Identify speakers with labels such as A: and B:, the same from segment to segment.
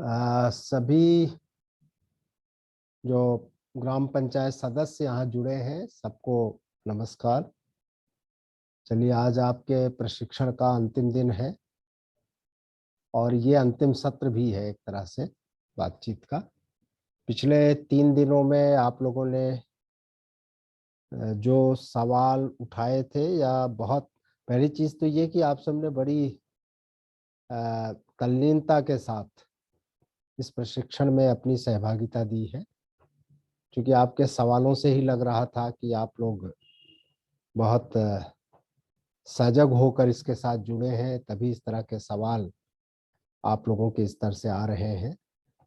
A: सभी जो ग्राम पंचायत सदस्य यहाँ जुड़े हैं सबको नमस्कार। चलिए, आज आपके प्रशिक्षण का अंतिम दिन है और ये अंतिम सत्र भी है एक तरह से बातचीत का। पिछले 3 दिनों में आप लोगों ने जो सवाल उठाए थे, या बहुत पहली चीज़ तो ये कि आप सबने बड़ी तल्लीनता के साथ इस प्रशिक्षण में अपनी सहभागिता दी है, क्योंकि आपके सवालों से ही लग रहा था कि आप लोग बहुत सजग होकर इसके साथ जुड़े हैं, तभी इस तरह के सवाल आप लोगों के स्तर से आ रहे हैं।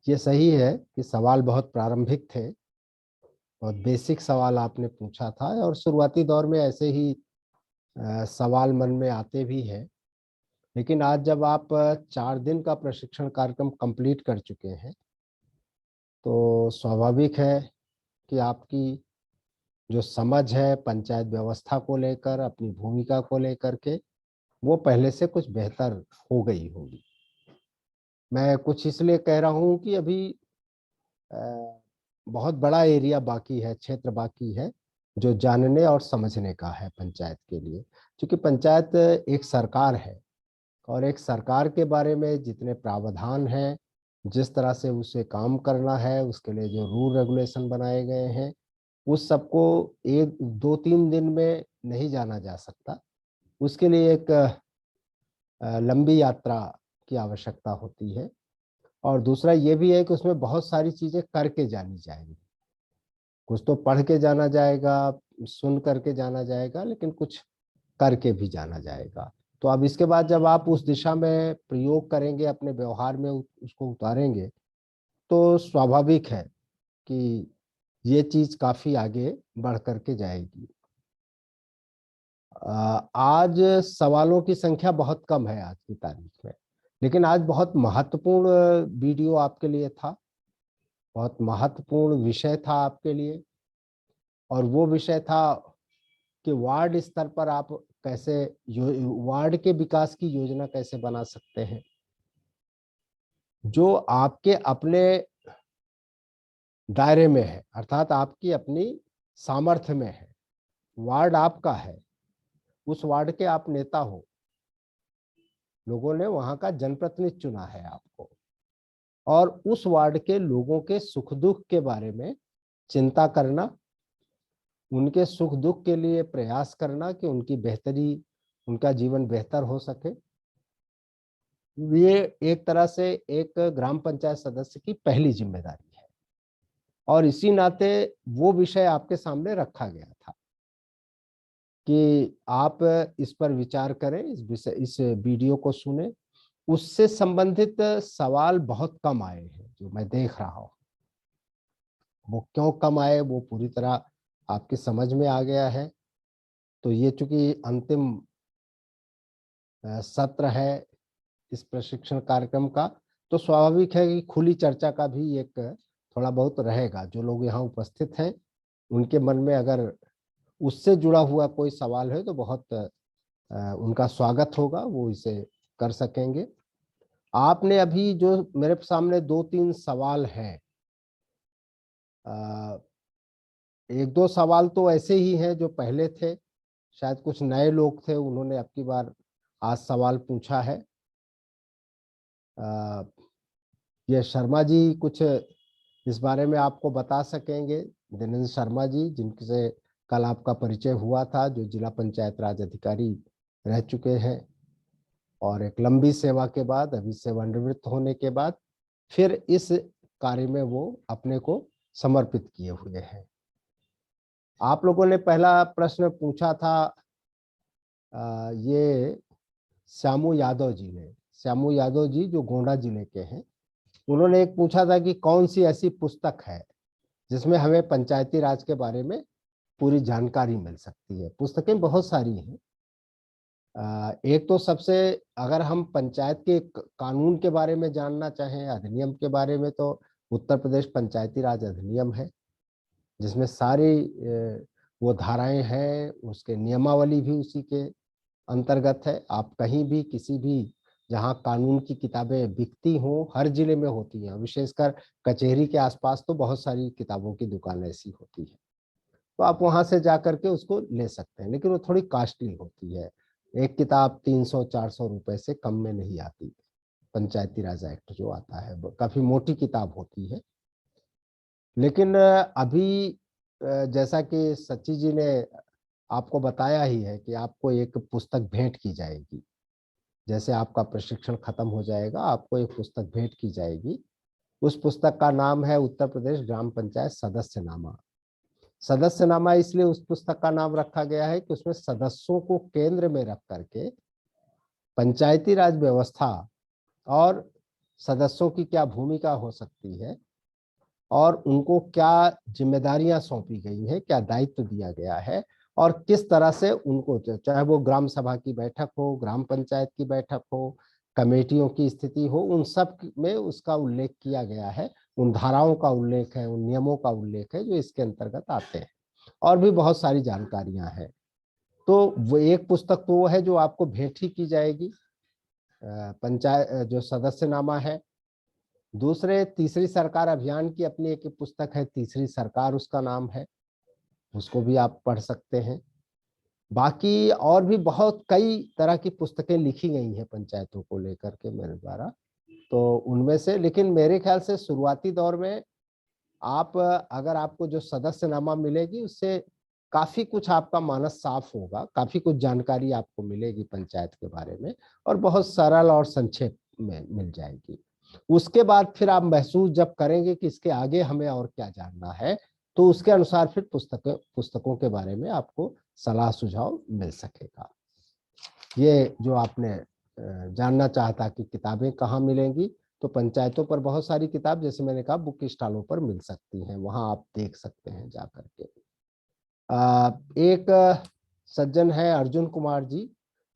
A: ये सही है कि सवाल बहुत प्रारंभिक थे, बहुत बेसिक सवाल आपने पूछा था और शुरुआती दौर में ऐसे ही सवाल मन में आते भी हैं। लेकिन आज जब आप 4 दिन का प्रशिक्षण कार्यक्रम कंप्लीट कर चुके हैं, तो स्वाभाविक है कि आपकी जो समझ है पंचायत व्यवस्था को लेकर, अपनी भूमिका को लेकर के, वो पहले से कुछ बेहतर हो गई होगी। मैं कुछ इसलिए कह रहा हूँ कि अभी बहुत बड़ा एरिया बाकी है, क्षेत्र बाकी है जो जानने और समझने का है पंचायत के लिए। क्योंकि पंचायत एक सरकार है और एक सरकार के बारे में जितने प्रावधान हैं, जिस तरह से उसे काम करना है, उसके लिए जो रूल रेगुलेशन बनाए गए हैं, उस सबको 1 2 3 दिन में नहीं जाना जा सकता। उसके लिए एक लंबी यात्रा की आवश्यकता होती है। और दूसरा ये भी है कि उसमें बहुत सारी चीजें करके जानी जाएंगी। कुछ तो पढ़ के जाना जाएगा, सुन करके जाना जाएगा, लेकिन कुछ करके भी जाना जाएगा। तो अब इसके बाद जब आप उस दिशा में प्रयोग करेंगे, अपने व्यवहार में उसको उतारेंगे, तो स्वाभाविक है कि ये चीज काफी आगे बढ़ करके जाएगी। आज सवालों की संख्या बहुत कम है आज की तारीख में, लेकिन आज बहुत महत्वपूर्ण वीडियो आपके लिए था, बहुत महत्वपूर्ण विषय था आपके लिए। और वो विषय था कि वार्ड स्तर पर आप कैसे वार्ड के विकास की योजना कैसे बना सकते हैं, जो आपके अपने दायरे में है, अर्थात आपकी अपनी सामर्थ्य में है। वार्ड आपका है, उस वार्ड के आप नेता हो, लोगों ने वहां का जनप्रतिनिधि चुना है आपको, और उस वार्ड के लोगों के सुख दुख के बारे में चिंता करना, उनके सुख दुख के लिए प्रयास करना कि उनकी बेहतरी, उनका जीवन बेहतर हो सके। ये एक तरह से एक ग्राम पंचायत सदस्य की पहली जिम्मेदारी है, और इसी नाते वो विषय आपके सामने रखा गया था कि आप इस पर विचार करें, इस वीडियो को सुने। उससे संबंधित सवाल बहुत कम आए हैं जो मैं देख रहा हूँ। वो क्यों कम आए, वो पूरी तरह आपकी समझ में आ गया है। तो ये चूंकि अंतिम सत्र है इस प्रशिक्षण कार्यक्रम का, तो स्वाभाविक है कि खुली चर्चा का भी एक थोड़ा बहुत रहेगा। जो लोग यहाँ उपस्थित हैं, उनके मन में अगर उससे जुड़ा हुआ कोई सवाल है तो बहुत उनका स्वागत होगा, वो इसे कर सकेंगे। आपने अभी जो मेरे सामने 2 3 सवाल हैं, 1 2 सवाल तो ऐसे ही हैं जो पहले थे, शायद कुछ नए लोग थे, उन्होंने अब की बार आज सवाल पूछा है। ये शर्मा जी कुछ इस बारे में आपको बता सकेंगे, दिनेंद्र शर्मा जी, जिनसे कल आपका परिचय हुआ था, जो जिला पंचायत राज अधिकारी रह चुके हैं और एक लंबी सेवा के बाद, अभी सेवानिवृत्त होने के बाद फिर इस कार्य में वो अपने को समर्पित किए हुए हैं। आप लोगों ने पहला प्रश्न पूछा था, ये श्यामू यादव जी ने, श्यामू यादव जी जो गोंडा जिले के हैं, उन्होंने एक पूछा था कि कौन सी ऐसी पुस्तक है जिसमें हमें पंचायती राज के बारे में पूरी जानकारी मिल सकती है। पुस्तकें बहुत सारी हैं। एक तो सबसे, अगर हम पंचायत के कानून के बारे में जानना चाहें, अधिनियम के बारे में, तो उत्तर प्रदेश पंचायती राज अधिनियम है, जिसमें सारी वो धाराएं हैं, उसके नियमावली भी उसी के अंतर्गत है। आप कहीं भी किसी भी जहाँ कानून की किताबें बिकती हों, हर जिले में होती हैं, विशेषकर कचहरी के आसपास तो बहुत सारी किताबों की दुकान ऐसी होती है। तो आप वहां से जा करके उसको ले सकते हैं, लेकिन वो थोड़ी कॉस्टली होती है। एक किताब 300-400 रुपए से कम में नहीं आती। पंचायती राज एक्ट जो आता है वो काफी मोटी किताब होती है। लेकिन अभी जैसा कि सच्ची जी ने आपको बताया ही है कि आपको एक पुस्तक भेंट की जाएगी। जैसे आपका प्रशिक्षण खत्म हो जाएगा, आपको एक पुस्तक भेंट की जाएगी। उस पुस्तक का नाम है उत्तर प्रदेश ग्राम पंचायत सदस्यनामा। सदस्यनामा इसलिए उस पुस्तक का नाम रखा गया है कि उसमें सदस्यों को केंद्र में रख करके पंचायती राज व्यवस्था और सदस्यों की क्या भूमिका हो सकती है और उनको क्या जिम्मेदारियां सौंपी गई हैं, क्या दायित्व दिया गया है, और किस तरह से उनको, चाहे वो ग्राम सभा की बैठक हो, ग्राम पंचायत की बैठक हो, कमेटियों की स्थिति हो, उन सब में उसका उल्लेख किया गया है। उन धाराओं का उल्लेख है, उन नियमों का उल्लेख है जो इसके अंतर्गत आते हैं। और भी बहुत सारी जानकारियां हैं। तो वो एक पुस्तक तो वो है जो आपको भेंट ही की जाएगी, पंचायत जो सदस्यनामा है। दूसरे तीसरी सरकार अभियान की अपनी एक पुस्तक है, तीसरी सरकार उसका नाम है, उसको भी आप पढ़ सकते हैं। बाकी और भी बहुत कई तरह की पुस्तकें लिखी गई हैं पंचायतों को लेकर के मेरे द्वारा। तो उनमें से, लेकिन मेरे ख्याल से शुरुआती दौर में आप अगर आपको जो सदस्यनामा मिलेगी उससे काफी कुछ आपका मानस साफ होगा, काफी कुछ जानकारी आपको मिलेगी पंचायत के बारे में, और बहुत सरल और संक्षेप में मिल जाएगी। उसके बाद फिर आप महसूस जब करेंगे कि इसके आगे हमें और क्या जानना है, तो उसके अनुसार फिर पुस्तकों के बारे में आपको सलाह सुझाव मिल सकेगा। ये जो आपने जानना चाहता कि किताबें कहाँ मिलेंगी, तो पंचायतों पर बहुत सारी किताब, जैसे मैंने कहा, बुक स्टॉलों पर मिल सकती हैं, वहां आप देख सकते हैं जा करके। एक सज्जन है अर्जुन कुमार जी,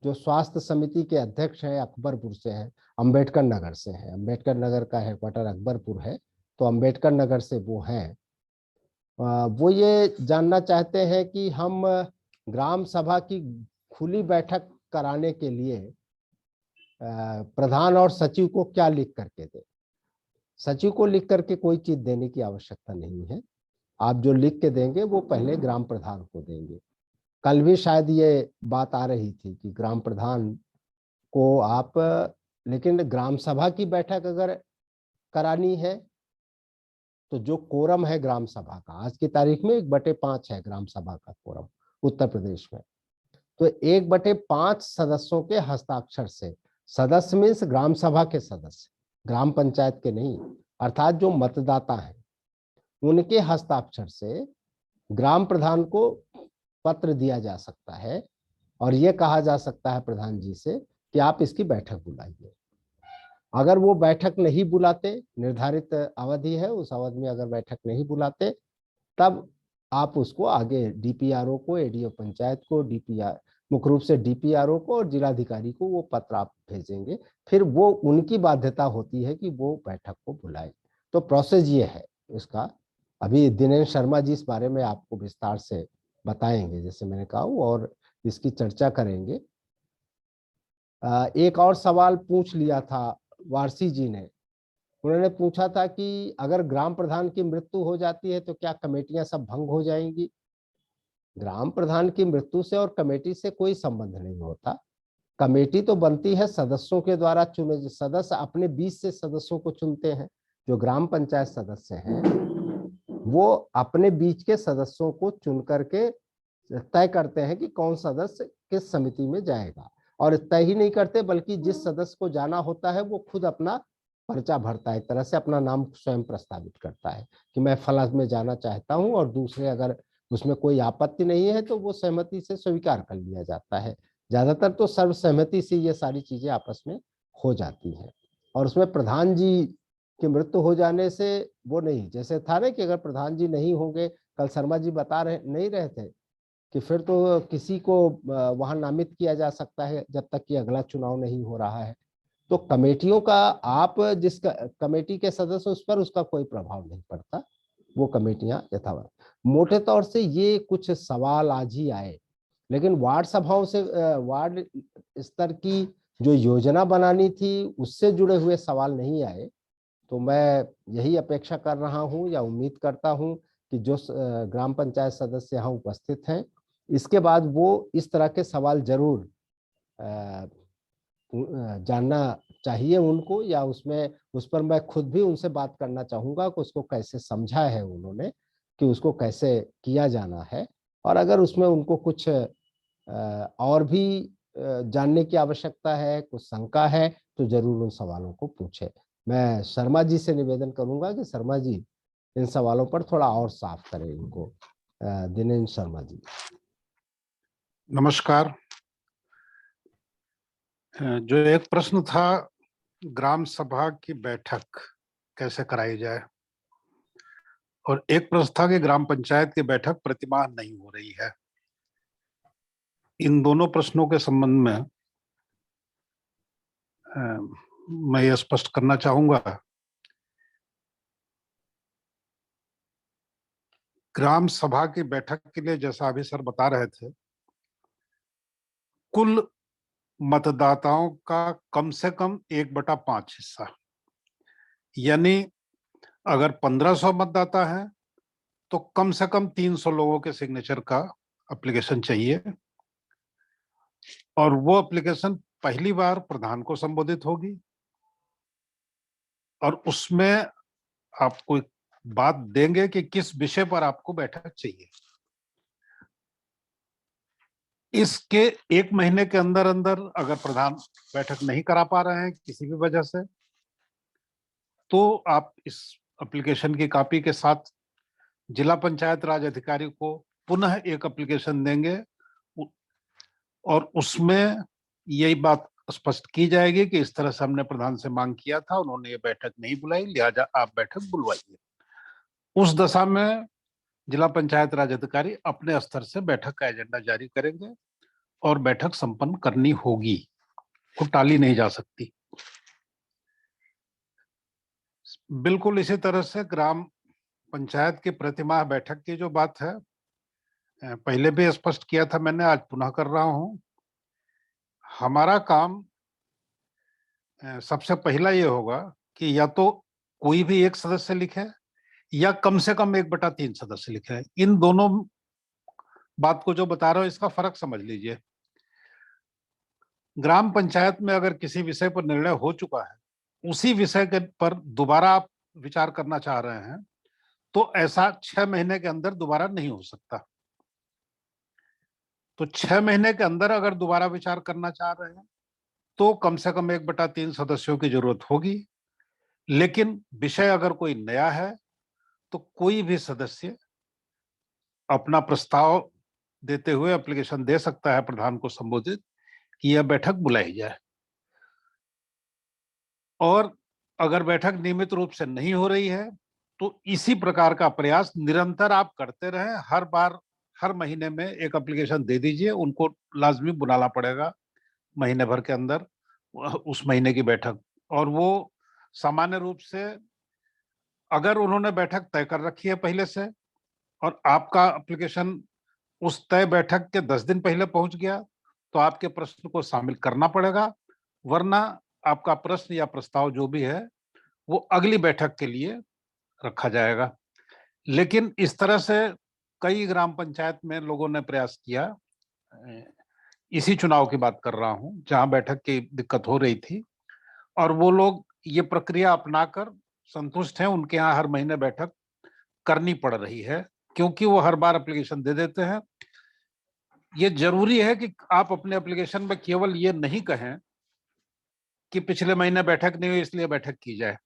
A: जो स्वास्थ्य समिति के अध्यक्ष हैं, अकबरपुर से हैं, अंबेडकर नगर से हैं। अंबेडकर नगर का हेडक्वार्टर अकबरपुर है, तो अंबेडकर नगर से वो हैं। वो ये जानना चाहते हैं कि हम ग्राम सभा की खुली बैठक कराने के लिए प्रधान और सचिव को क्या लिख करके दें। सचिव को लिख करके कोई चीज देने की आवश्यकता नहीं है। आप जो लिख के देंगे वो पहले ग्राम प्रधान को देंगे। कल भी शायद ये बात आ रही थी कि ग्राम प्रधान को आप, लेकिन ग्राम सभा की बैठक अगर करानी है तो जो कोरम है ग्राम सभा का, आज की तारीख में 1/5 है ग्राम सभा का कोरम उत्तर प्रदेश में। तो 1/5 सदस्यों के हस्ताक्षर से, सदस्य मीन्स ग्राम सभा के सदस्य, ग्राम पंचायत के नहीं, अर्थात जो मतदाता हैं उनके हस्ताक्षर से ग्राम प्रधान को पत्र दिया जा सकता है और यह कहा जा सकता है प्रधान जी से कि आप इसकी बैठक बुलाइए। अगर वो बैठक नहीं बुलाते, निर्धारित अवधि है, उस अवधि में अगर बैठक नहीं बुलाते, तब आप उसको आगे डीपीआरओ को, एडीओ पंचायत को, डीपीआर मुख्य रूप से डीपीआरओ को और जिलाधिकारी को वो पत्र आप भेजेंगे। फिर वो उनकी बाध्यता होती है कि वो बैठक को बुलाए। तो प्रोसेस ये है इसका। अभी दिनेश शर्मा जी इस बारे में आपको विस्तार से बताएंगे, जैसे मैंने कहा, और इसकी चर्चा करेंगे। एक और सवाल पूछ लिया था वारसी जी ने। उन्होंने पूछा था कि अगर ग्राम प्रधान की मृत्यु हो जाती है तो क्या कमेटियां सब भंग हो जाएंगी। ग्राम प्रधान की मृत्यु से और कमेटी से कोई संबंध नहीं होता। कमेटी तो बनती है सदस्यों के द्वारा चुने, सदस्य अपने बीच से सदस्यों को चुनते हैं। जो ग्राम पंचायत सदस्य हैं वो अपने बीच के सदस्यों को चुन करके तय करते हैं कि कौन सदस्य किस समिति में जाएगा। और तय ही नहीं करते, बल्कि जिस सदस्य को जाना होता है वो खुद अपना पर्चा भरता है, एक तरह से अपना नाम स्वयं प्रस्तावित करता है कि मैं फला में जाना चाहता हूं, और दूसरे अगर उसमें कोई आपत्ति नहीं है तो वो सहमति से स्वीकार कर लिया जाता है। ज्यादातर तो सर्वसहमति से ये सारी चीजें आपस में हो जाती हैं। और उसमें प्रधान जी की मृत्यु हो जाने से वो नहीं, जैसे था ना कि अगर प्रधान जी नहीं होंगे, कल शर्मा जी बता रहे नहीं रहे थे कि फिर तो किसी को वहां नामित किया जा सकता है जब तक कि अगला चुनाव नहीं हो रहा है। तो कमेटियों का, आप जिस कमेटी के सदस्य उस पर उसका कोई प्रभाव नहीं पड़ता, वो कमेटियां यथावत। मोटे तौर से ये कुछ सवाल आज ही आए, लेकिन वार्ड सभाओं से, वार्ड स्तर की जो योजना बनानी थी उससे जुड़े हुए सवाल नहीं आए, तो मैं यही अपेक्षा कर रहा हूं या उम्मीद करता हूं कि जो ग्राम पंचायत सदस्य यहाँ उपस्थित हैं, इसके बाद वो इस तरह के सवाल जरूर जानना चाहिए उनको, या उसमें उस पर मैं खुद भी उनसे बात करना चाहूंगा कि उसको कैसे समझा है उन्होंने, कि उसको कैसे किया जाना है। और अगर उसमें उनको कुछ और भी जानने की आवश्यकता है, कुछ शंका है, तो जरूर उन सवालों को पूछे। मैं शर्मा जी से निवेदन करूंगा कि शर्मा जी इन सवालों पर थोड़ा और साफ करें इनको। दिनेश शर्मा जी।
B: नमस्कार। जो एक प्रश्न था, ग्राम सभा की बैठक कैसे कराई जाए, और एक प्रश्न था कि ग्राम पंचायत की बैठक प्रतिमाह नहीं हो रही है। इन दोनों प्रश्नों के संबंध में मैं ये स्पष्ट करना चाहूंगा, ग्राम सभा की बैठक के लिए, जैसा अभी सर बता रहे थे, कुल मतदाताओं का कम से कम 1/5 हिस्सा, यानी अगर 1500 मतदाता है तो कम से कम 300 लोगों के सिग्नेचर का एप्लीकेशन चाहिए, और वो एप्लीकेशन पहली बार प्रधान को संबोधित होगी, और उसमें आपको एक बात देंगे कि किस विषय पर आपको बैठक चाहिए। इसके 1 महीने के अंदर अंदर अगर प्रधान बैठक नहीं करा पा रहे हैं किसी भी वजह से, तो आप इस एप्लीकेशन की कॉपी के साथ जिला पंचायत राज अधिकारी को पुनः एक एप्लीकेशन देंगे, और उसमें यही बात स्पष्ट की जाएगी कि इस तरह से हमने प्रधान से मांग किया था, उन्होंने ये बैठक नहीं बुलाई, लिहाजा आप बैठक बुलवाइए। उस दशा में जिला पंचायत राज अधिकारी अपने स्तर से बैठक का एजेंडा जारी करेंगे और बैठक संपन्न करनी होगी, वो टाली नहीं जा सकती। बिल्कुल इसी तरह से ग्राम पंचायत की प्रतिमाह बैठक की जो बात है, पहले भी स्पष्ट किया था मैंने, आज पुनः कर रहा हूं। हमारा काम सबसे पहला ये होगा कि या तो कोई भी एक सदस्य लिखे या कम से कम 1/3 सदस्य लिखे। इन दोनों बात को जो बता रहा हूं, इसका फर्क समझ लीजिए। ग्राम पंचायत में अगर किसी विषय पर निर्णय हो चुका है, उसी विषय के पर दोबारा आप विचार करना चाह रहे हैं, तो ऐसा 6 महीने के अंदर दोबारा नहीं हो सकता। तो 6 महीने के अंदर अगर दोबारा विचार करना चाह रहे हैं, तो कम से कम 1/3 सदस्यों की जरूरत होगी। लेकिन विषय अगर कोई नया है, तो कोई भी सदस्य अपना प्रस्ताव देते हुए एप्लीकेशन दे सकता है प्रधान को संबोधित कि यह बैठक बुलाई जाए। और अगर बैठक नियमित रूप से नहीं हो रही है, तो इसी प्रकार का प्रयास निरंतर आप करते रहें। हर बार हर महीने में एक एप्लीकेशन दे दीजिए, उनको लाजमी बुलाना पड़ेगा महीने भर के अंदर उस महीने की बैठक। और वो सामान्य रूप से, अगर उन्होंने बैठक तय कर रखी है पहले से और आपका एप्लीकेशन उस तय बैठक के 10 दिन पहले पहुंच गया, तो आपके प्रश्न को शामिल करना पड़ेगा, वरना आपका प्रश्न या प्रस्ताव जो भी है वो अगली बैठक के लिए रखा जाएगा। लेकिन इस तरह से कई ग्राम पंचायत में लोगों ने प्रयास किया, इसी चुनाव की बात कर रहा हूं जहां बैठक की दिक्कत हो रही थी, और वो लोग ये प्रक्रिया अपनाकर संतुष्ट हैं। उनके यहाँ हर महीने बैठक करनी पड़ रही है, क्योंकि वो हर बार एप्लीकेशन दे देते हैं। ये जरूरी है कि आप अपने एप्लीकेशन में केवल ये नहीं कहें कि पिछले महीने बैठक नहीं हुई इसलिए बैठक की जाए।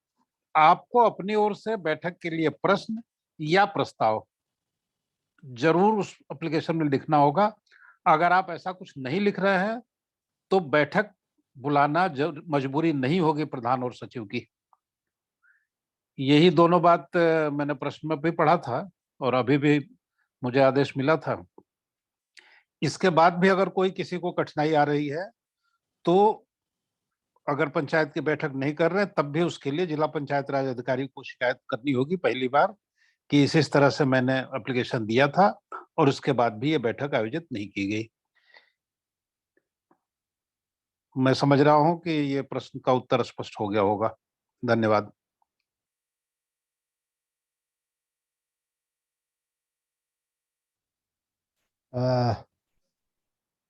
B: आपको अपनी ओर से बैठक के लिए प्रश्न या प्रस्ताव जरूर उस एप्लीकेशन में लिखना होगा। अगर आप ऐसा कुछ नहीं लिख रहे हैं, तो बैठक बुलाना मजबूरी नहीं होगी प्रधान और सचिव की। यही दोनों बात मैंने प्रश्न में भी पढ़ा था और अभी भी मुझे आदेश मिला था। इसके बाद भी अगर कोई किसी को कठिनाई आ रही है, तो अगर पंचायत की बैठक नहीं कर रहे, तब भी उसके लिए जिला पंचायत राज अधिकारी को शिकायत करनी होगी पहली बार कि इस तरह से मैंने एप्लीकेशन दिया था और उसके बाद भी ये बैठक आयोजित नहीं की गई। मैं समझ रहा हूं कि ये प्रश्न का उत्तर स्पष्ट हो गया होगा। धन्यवाद।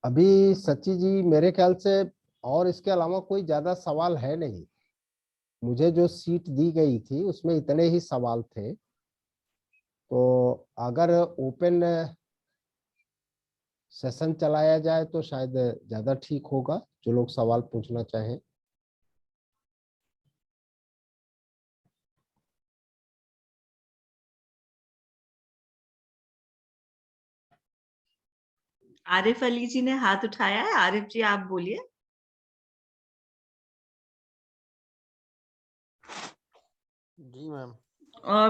A: अभी सच्ची जी मेरे ख्याल से और इसके अलावा कोई ज्यादा सवाल है नहीं। मुझे जो सीट दी गई थी उसमें इतने ही सवाल थे। तो अगर ओपन सेशन चलाया जाए तो शायद ज्यादा ठीक होगा, जो लोग सवाल पूछना चाहें।
C: आरिफ अली जी ने हाथ उठाया है। आरिफ जी आप बोलिए।
D: जी मैम।
C: और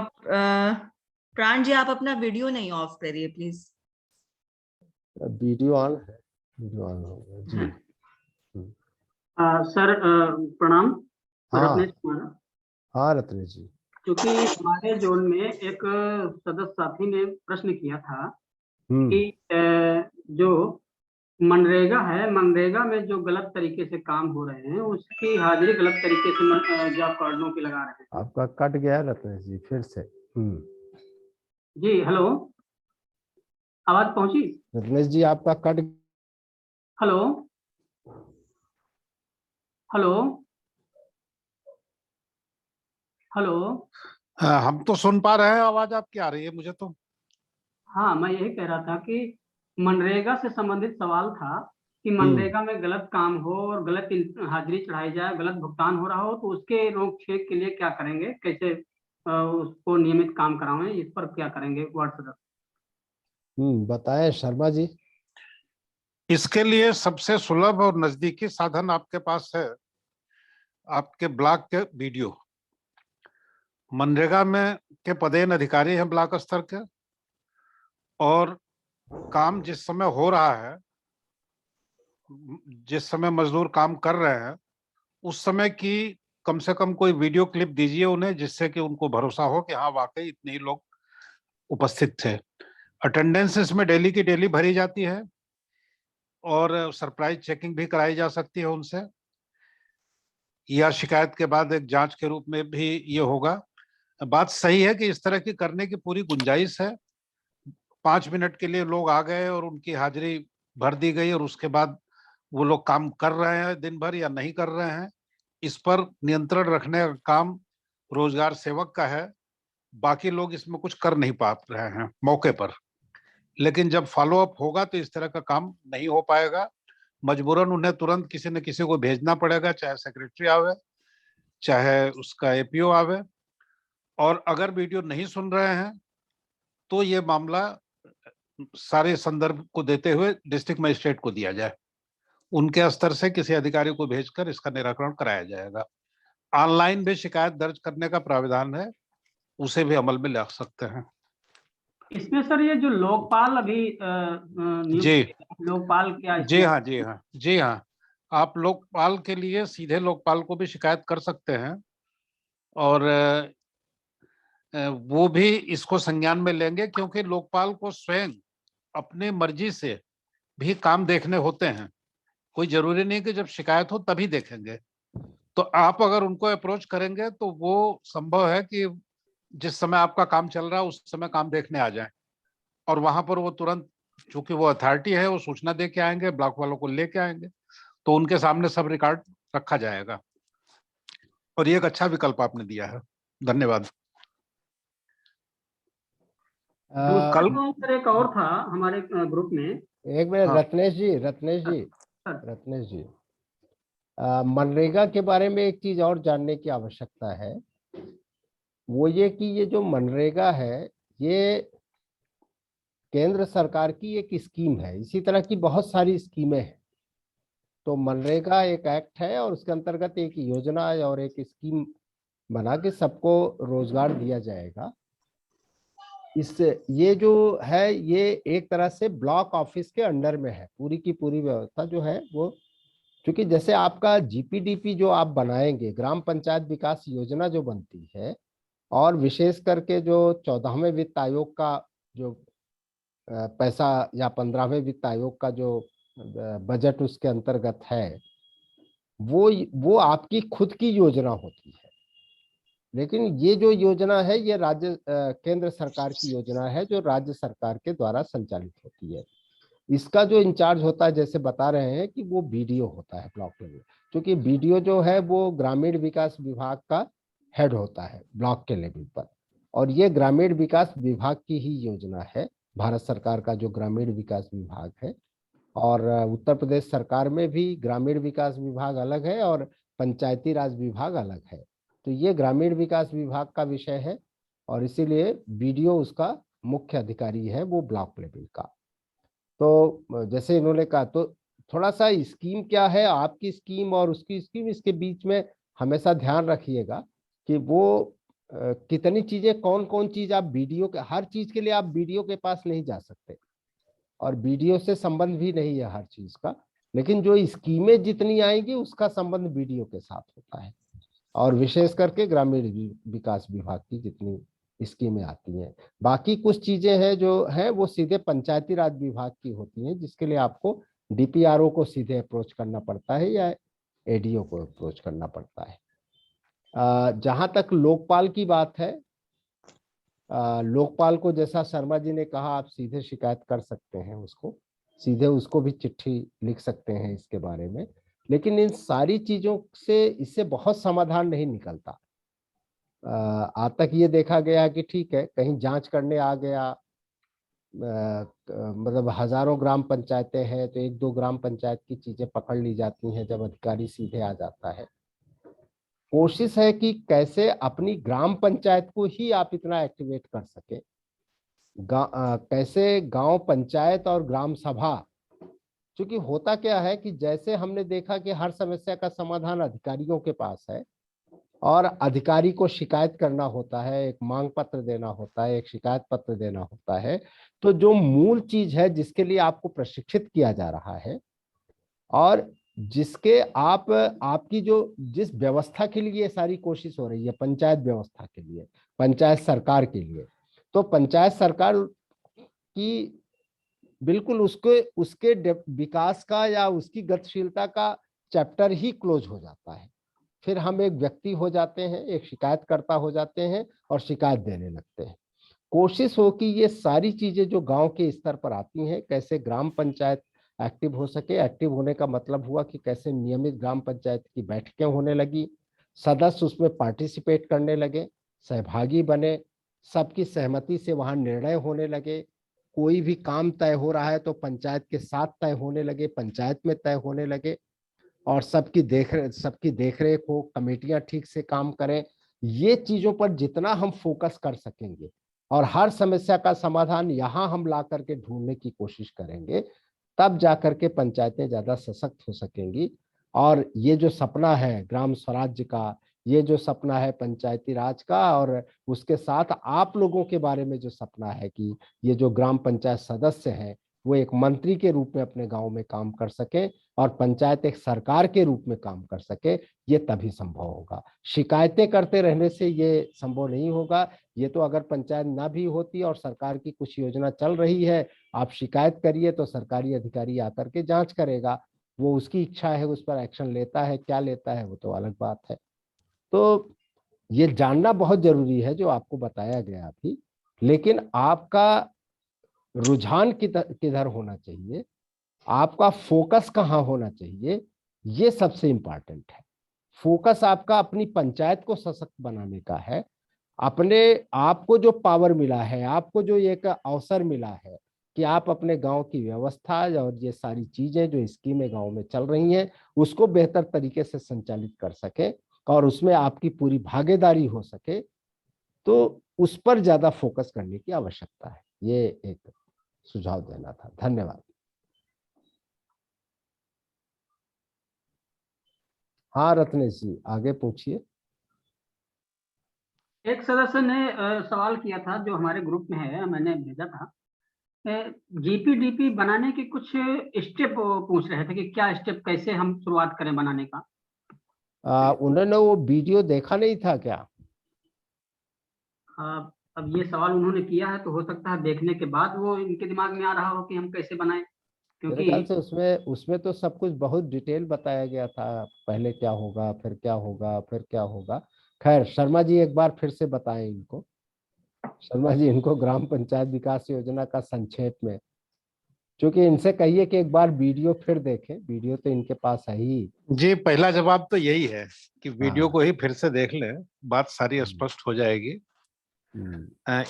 C: प्राण जी आप अपना वीडियो नहीं ऑफ करिए प्लीज।
A: वीडियो ऑन है, वीडियो ऑन होगा जी।
E: सर प्रणाम।
A: हाँ
E: रत्नेश कुमार।
A: हाँ रत्नेश जी।
E: क्योंकि हमारे जोन में एक सदस्य साथी ने प्रश्न किया था कि जो मनरेगा है, मनरेगा में जो गलत तरीके से काम हो रहे हैं उसकी हाजिरी गलत तरीके से जॉब कार्डों की लगा रहे हैं।
A: आपका कट गया है रत्नेश जी, फिर से।
E: जी हेलो, आवाज पहुंची?
A: रत्नेश जी आपका कट।
E: Hello hello hello.
B: हम तो सुन पा रहे हैं, आवाज आपकी आ रही है मुझे तो।
E: हाँ, मैं यही कह रहा था कि मनरेगा से संबंधित सवाल था कि मनरेगा में गलत काम हो और गलत हाजिरी चढ़ाई जाए, गलत भुगतान हो रहा हो तो उसके रोक छेक के लिए क्या करेंगे, कैसे उसको नियमित काम कराएं, इस पर क्या करेंगे वार्ड सदस्य?
A: बताएं शर्मा जी।
B: इसके लिए सबसे सुलभ और नजदीकी साधन आपके पास है, आपके ब्लॉक के वीडियो। मनरेगा में के पदेन अधिकारी हैं ब्लॉक स्तर के, और काम जिस समय हो रहा है, जिस समय मजदूर काम कर रहे हैं, उस समय की कम से कम कोई वीडियो क्लिप दीजिए उन्हें, जिससे कि उनको भरोसा हो कि हाँ वाकई इतने ही लोग उपस्थित थे। अटेंडेंस इसमें डेली की डेली भरी जाती है और सरप्राइज चेकिंग भी कराई जा सकती है उनसे, या शिकायत के बाद एक जांच के रूप में भी ये होगा। बात सही है कि इस तरह की करने की पूरी गुंजाइश है। 5 मिनट के लिए लोग आ गए और उनकी हाजिरी भर दी गई और उसके बाद वो लोग काम कर रहे हैं दिन भर या नहीं कर रहे हैं, इस पर नियंत्रण रखने का काम रोजगार सेवक का है। बाकी लोग इसमें कुछ कर नहीं पा रहे हैं मौके पर, लेकिन जब फॉलो अप होगा तो इस तरह का काम नहीं हो पाएगा। मजबूरन उन्हें तुरंत किसी न किसी को भेजना पड़ेगा, चाहे सेक्रेटरी आवे, चाहे उसका एपीओ आवे। और अगर वीडियो नहीं सुन रहे हैं तो ये मामला सारे संदर्भ को देते हुए डिस्ट्रिक्ट मजिस्ट्रेट को दिया जाए, उनके स्तर से किसी अधिकारी को भेजकर इसका निराकरण कराया जाएगा। ऑनलाइन भी शिकायत दर्ज करने का प्राविधान है, उसे भी अमल में ला सकते हैं।
E: इसमें सर ये जो लोकपाल अभी
B: जी
E: लोकपाल क्या
B: जी
E: इसमें?
B: हाँ, जी हाँ, जी हाँ। आप लोकपाल के लिए सीधे लोकपाल को भी शिकायत कर सकते हैं, और वो भी इसको संज्ञान में लेंगे, क्योंकि लोकपाल को स्वयं अपनी मर्जी से भी काम देखने होते हैं। कोई जरूरी नहीं कि जब शिकायत हो तभी देखेंगे। तो आप अगर उनको अप्रोच करेंगे तो वो संभव है कि जिस समय आपका काम चल रहा है उस समय काम देखने आ जाए, और वहां पर वो तुरंत, चूंकि वो अथॉरिटी है, वो सूचना दे के आएंगे, ब्लॉक वालों को लेके आएंगे, तो उनके सामने सब रिकॉर्ड रखा जाएगा। और ये एक अच्छा विकल्प आपने दिया है, धन्यवाद।
E: दूसरा तो सर एक और था हमारे ग्रुप में।
A: एक मिनट
B: हाँ।
A: रत्नेश जी, रत्नेश जी, रत्नेश जी, मनरेगा के बारे में एक चीज और जानने की आवश्यकता है। वो ये कि ये जो मनरेगा है ये केंद्र सरकार की एक स्कीम है, इसी तरह की बहुत सारी स्कीमें हैं। तो मनरेगा एक एक्ट है और उसके अंतर्गत एक योजना और एक स्कीम बना के सबको रोजगार दिया जाएगा। इस ये जो है ये एक तरह से ब्लॉक ऑफिस के अंडर में है, पूरी की पूरी व्यवस्था जो है वो। क्योंकि जैसे आपका जीपीडीपी जो आप बनाएंगे, ग्राम पंचायत विकास योजना जो बनती है, और विशेष करके जो 14वें वित्त आयोग का जो पैसा, या 15वें वित्त आयोग का जो बजट उसके अंतर्गत है, वो आपकी खुद की योजना होती है। लेकिन ये जो योजना है ये केंद्र सरकार की योजना है जो राज्य सरकार के द्वारा संचालित होती है। इसका जो इंचार्ज होता है, जैसे बता रहे हैं कि वो बीडीओ होता है ब्लॉक लेवल, क्योंकि बीडीओ जो है वो ग्रामीण विकास विभाग का हेड होता है ब्लॉक के लेवल पर। और ये ग्रामीण विकास विभाग की ही योजना है, भारत सरकार का जो ग्रामीण विकास विभाग है। और उत्तर प्रदेश सरकार में भी ग्रामीण विकास विभाग अलग है और पंचायती राज विभाग अलग है। तो ये ग्रामीण विकास विभाग का विषय है और इसीलिए बीडीओ उसका मुख्य अधिकारी है, वो ब्लॉक लेवल का। तो जैसे इन्होंने कहा, तो थोड़ा सा स्कीम क्या है, आपकी स्कीम और उसकी स्कीम, इसके बीच में हमेशा ध्यान रखिएगा कि वो कितनी चीजें, कौन कौन चीज आप बीडीओ के, हर चीज के लिए आप बीडीओ के पास नहीं जा सकते और बीडीओ से संबंध भी नहीं है हर चीज का। लेकिन जो स्कीमें जितनी आएंगी उसका संबंध बीडीओ के साथ होता है और विशेष करके ग्रामीण विकास विभाग की जितनी स्कीमें आती हैं। बाकी कुछ चीजें हैं जो है वो सीधे पंचायती राज विभाग की होती हैं, जिसके लिए आपको डीपीआरओ को सीधे अप्रोच करना पड़ता है या एडीओ को अप्रोच करना पड़ता है। जहां तक लोकपाल की बात है, लोकपाल को जैसा शर्मा जी ने कहा, आप सीधे शिकायत कर सकते हैं उसको, सीधे उसको भी चिट्ठी लिख सकते हैं इसके बारे में। लेकिन इन सारी चीजों से इससे बहुत समाधान नहीं निकलता। आज तक ये देखा गया कि ठीक है, कहीं जांच करने आ गया, मतलब हजारों ग्राम पंचायतें हैं तो एक दो ग्राम पंचायत की चीजें पकड़ ली जाती हैं जब अधिकारी सीधे आ जाता है। कोशिश है कि कैसे अपनी ग्राम पंचायत को ही आप इतना एक्टिवेट कर सके, कैसे गांव पंचायत और ग्राम सभा, क्योंकि होता क्या है कि जैसे हमने देखा कि हर समस्या का समाधान अधिकारियों के पास है और अधिकारी को शिकायत करना होता है, एक मांग पत्र देना होता है, एक शिकायत पत्र देना होता है। तो जो मूल चीज है जिसके लिए आपको प्रशिक्षित किया जा रहा है और जिसके आपकी जो जिस व्यवस्था के लिए सारी कोशिश हो रही है, पंचायत व्यवस्था के लिए, पंचायत सरकार के लिए, तो पंचायत सरकार की बिल्कुल उसके विकास का या उसकी गतिशीलता का चैप्टर ही क्लोज हो जाता है। फिर हम एक व्यक्ति हो जाते हैं, एक शिकायतकर्ता हो जाते हैं और शिकायत देने लगते हैं। कोशिश हो कि ये सारी चीजें जो गांव के स्तर पर आती हैं, कैसे ग्राम पंचायत एक्टिव हो सके। एक्टिव होने का मतलब हुआ कि कैसे नियमित ग्राम पंचायत की बैठकें होने लगी, सदस्य उसमें पार्टिसिपेट करने लगे, सहभागी बने, सबकी सहमति से वहां निर्णय होने लगे। कोई भी काम तय हो रहा है तो पंचायत के साथ तय होने लगे, पंचायत में तय होने लगे और सबकी देखरेख हो, कमेटियां ठीक से काम करें। ये चीजों पर जितना हम फोकस कर सकेंगे और हर समस्या का समाधान यहाँ हम ला करके ढूंढने की कोशिश करेंगे, तब जाकर के पंचायतें ज्यादा सशक्त हो सकेंगी। और ये जो सपना है ग्राम स्वराज्य का, ये जो सपना है पंचायती राज का, और उसके साथ आप लोगों के बारे में जो सपना है कि ये जो ग्राम पंचायत सदस्य हैं वो एक मंत्री के रूप में अपने गांव में काम कर सके और पंचायत एक सरकार के रूप में काम कर सके, ये तभी संभव होगा। शिकायतें करते रहने से ये संभव नहीं होगा। ये तो अगर पंचायत ना भी होती और सरकार की कुछ योजना चल रही है, आप शिकायत करिए तो सरकारी अधिकारी आकर के जांच करेगा, वो उसकी इच्छा है, उस पर एक्शन लेता है, क्या लेता है वो तो अलग बात है। तो ये जानना बहुत जरूरी है जो आपको बताया गया अभी। लेकिन आपका रुझान किधर होना चाहिए, आपका फोकस कहाँ होना चाहिए, ये सबसे इंपॉर्टेंट है। फोकस आपका अपनी पंचायत को सशक्त बनाने का है, अपने आपको जो पावर मिला है, आपको जो एक अवसर मिला है कि आप अपने गांव की व्यवस्था और ये सारी चीजें जो स्कीमें गांव में चल रही हैं उसको बेहतर तरीके से संचालित कर सके और उसमें आपकी पूरी भागीदारी हो सके, तो उस पर ज्यादा फोकस करने की आवश्यकता है। ये एक सुझाव देना था। धन्यवाद। हाँ रत्नेश जी, आगे पूछिए।
E: एक सदस्य ने सवाल किया था जो हमारे ग्रुप में है, मैंने भेजा था। जीपीडीपी बनाने के कुछ स्टेप पूछ रहे थे कि क्या स्टेप, कैसे हम शुरुआत करें बनाने का।
A: उन्होंने वो वीडियो देखा नहीं था क्या?
E: अब ये सवाल उन्होंने किया है तो हो सकता है देखने के बाद वो इनके दिमाग में आ रहा हो कि हम कैसे बनाएं,
A: मेरे ख्याल से उसमें उसमें तो सब कुछ बहुत डिटेल बताया गया था, पहले क्या होगा, फिर क्या होगा, फिर क्या होगा। खैर, शर्मा जी एक बार फिर से बताएं इनको, शर्मा जी इनको ग्राम पंचायत विकास योजना का संक्षेप में, क्योंकि इनसे कहिए कि एक बार वीडियो फिर देखें, वीडियो तो इनके पास है ही।
B: जी, पहला जवाब तो यही है कि वीडियो
A: हाँ।
B: को ही फिर से देख लें, बात सारी स्पष्ट हो जाएगी।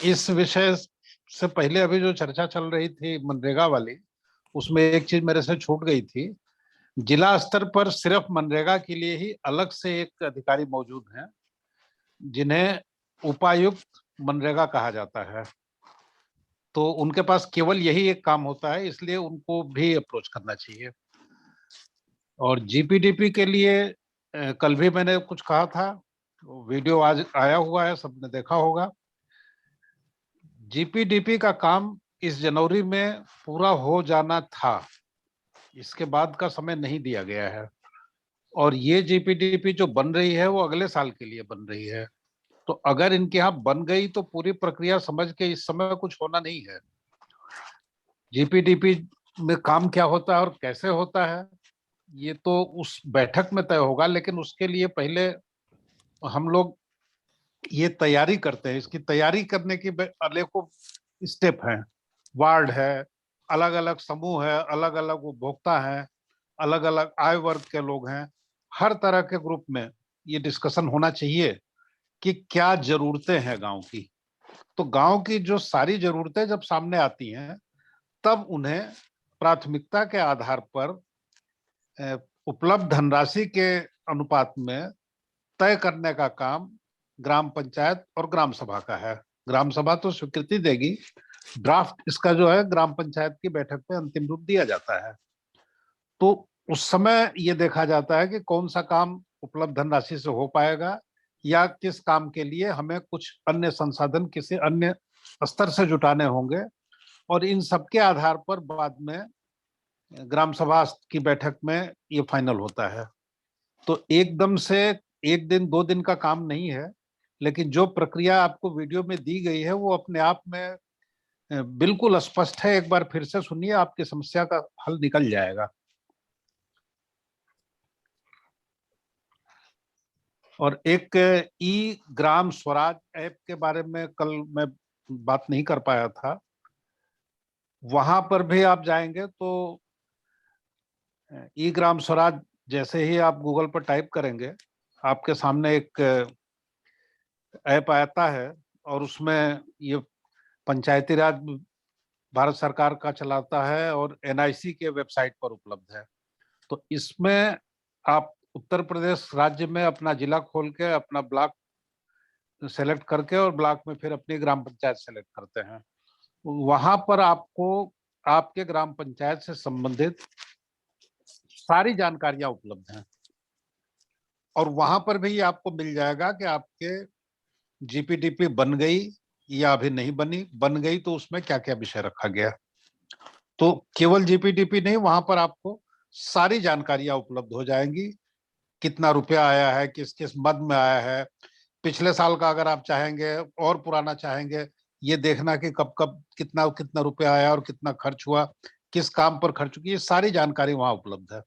B: इस विषय से पहले अभी जो चर्चा चल रही थी मनरेगा वाली, उसमें एक चीज मेरे से छूट गई थी। जिला स्तर पर सिर्फ मनरेगा के लिए ही अलग से एक अधिकारी मौजूद हैं, जिन्हें उपायुक्त मनरेगा कहा जाता है। तो उनके पास केवल यही एक काम होता है, इसलिए उनको भी अप्रोच करना चाहिए। और जीपीडीपी के लिए कल भी मैंने कुछ कहा था, वीडियो आज आया हुआ है, सबने देखा होगा। जीपीडीपी का काम इस जनवरी में पूरा हो जाना था, इसके बाद का समय नहीं दिया गया है। और ये जीपीडीपी जो बन रही है वो अगले साल के लिए बन रही है। तो अगर इनके यहाँ बन गई तो पूरी प्रक्रिया समझ के इस समय कुछ होना नहीं है। जीपीडीपी में काम क्या होता है और कैसे होता है, ये तो उस बैठक में तय होगा, लेकिन उसके लिए पहले हम लोग ये तैयारी करते हैं। इसकी तैयारी करने की अनेकों स्टेप हैं, वार्ड है, अलग अलग समूह है, अलग अलग उपभोक्ता हैं, अलग अलग आय वर्ग के लोग हैं। हर तरह के ग्रुप में ये डिस्कशन होना चाहिए कि क्या जरूरतें हैं गांव की। तो गांव की जो सारी जरूरतें जब सामने आती हैं, तब उन्हें प्राथमिकता के आधार पर उपलब्ध धनराशि के अनुपात में तय करने का काम ग्राम पंचायत और ग्राम सभा का है। ग्राम सभा तो स्वीकृति देगी, ड्राफ्ट इसका जो है ग्राम पंचायत की बैठक में अंतिम रूप दिया जाता है। तो उस समय ये देखा जाता है कि कौन सा काम उपलब्ध धनराशि से हो पाएगा, या किस काम के लिए हमें कुछ अन्य संसाधन किसी अन्य स्तर से जुटाने होंगे। और इन सबके आधार पर बाद में ग्राम सभा की बैठक में ये फाइनल होता है। तो एकदम से एक दिन दो दिन का काम नहीं है, लेकिन जो प्रक्रिया आपको वीडियो में दी गई है वो अपने आप में बिल्कुल स्पष्ट है। एक बार फिर से सुनिए, आपकी समस्या का हल निकल जाएगा। और एक ई ग्राम स्वराज ऐप के बारे में कल मैं बात नहीं कर पाया था, वहां पर भी आप जाएंगे तो ई ग्राम स्वराज जैसे ही आप गूगल पर टाइप करेंगे, आपके सामने एक ऐप आता है, और उसमें ये पंचायती राज भारत सरकार का चलाता है और एनआईसी के वेबसाइट पर उपलब्ध है। तो इसमें आप उत्तर प्रदेश राज्य में अपना जिला खोल के अपना ब्लॉक सेलेक्ट करके और ब्लॉक में फिर अपनी ग्राम पंचायत सेलेक्ट करते हैं। वहां पर आपको आपके ग्राम पंचायत से संबंधित सारी जानकारियां उपलब्ध हैं, और वहां पर भी आपको मिल जाएगा कि आपके जीपीडीपी बन गई या अभी नहीं बनी, बन गई तो उसमें क्या क्या विषय रखा गया। तो केवल जीपीडीपी नहीं, वहां पर आपको सारी जानकारियां उपलब्ध हो जाएंगी। कितना रुपया आया है, किस किस मद में आया है, पिछले साल का अगर आप चाहेंगे और पुराना चाहेंगे, ये देखना कि कब कब कितना कितना रुपया आया और कितना खर्च हुआ, किस काम पर खर्च हुई, ये सारी जानकारी वहां उपलब्ध है।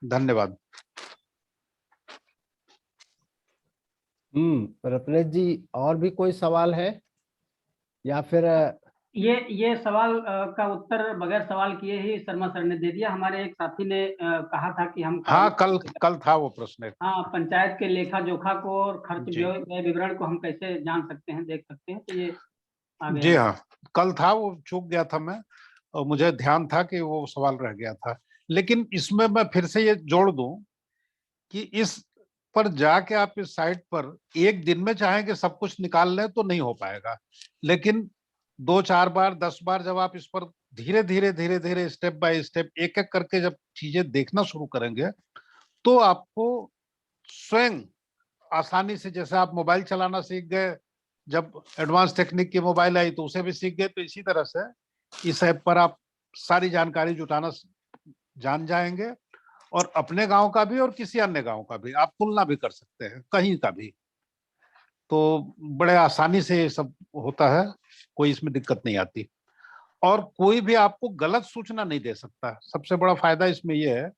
B: धन्यवाद।
A: रत्नेश जी, और भी कोई सवाल है या फिर?
E: ये सवाल का उत्तर बगैर सवाल किए ही शर्मा सर ने दे दिया। हमारे एक साथी ने कहा था कि हम
B: हाँ, कल था वो प्रश्न।
E: हाँ, पंचायत के लेखा जोखा को और खर्च
B: जी
E: व्यय विवरण को हम कैसे जान सकते हैं, देख सकते हैं, तो ये आ
B: जी
E: गया।
B: हाँ, कल था, वो चूक गया था मैं, और मुझे ध्यान था कि वो सवाल रह गया था। लेकिन इसमें मैं फिर से ये जोड़ दूं कि इस पर जाके आप इस साइट पर एक दिन में चाहें कि सब कुछ निकाल लें तो नहीं हो पाएगा, लेकिन 2-4 बार 10 बार जब आप इस पर धीरे धीरे धीरे धीरे स्टेप बाय स्टेप एक एक करके जब चीजें देखना शुरू करेंगे, तो आपको स्वयं आसानी से, जैसे आप मोबाइल चलाना सीख गए, जब एडवांस टेक्निक की मोबाइल आई तो उसे भी सीख गए, तो इसी तरह से इस ऐप पर आप सारी जानकारी जुटाना जान जाएंगे, और अपने गांव का भी और किसी अन्य गांव का भी आप तुलना भी कर सकते हैं, कहीं का भी। तो बड़े आसानी से ये सब होता है, कोई इसमें दिक्कत नहीं आती। और कोई भी आपको गलत सूचना नहीं दे सकता। सबसे बड़ा फायदा इसमें यह है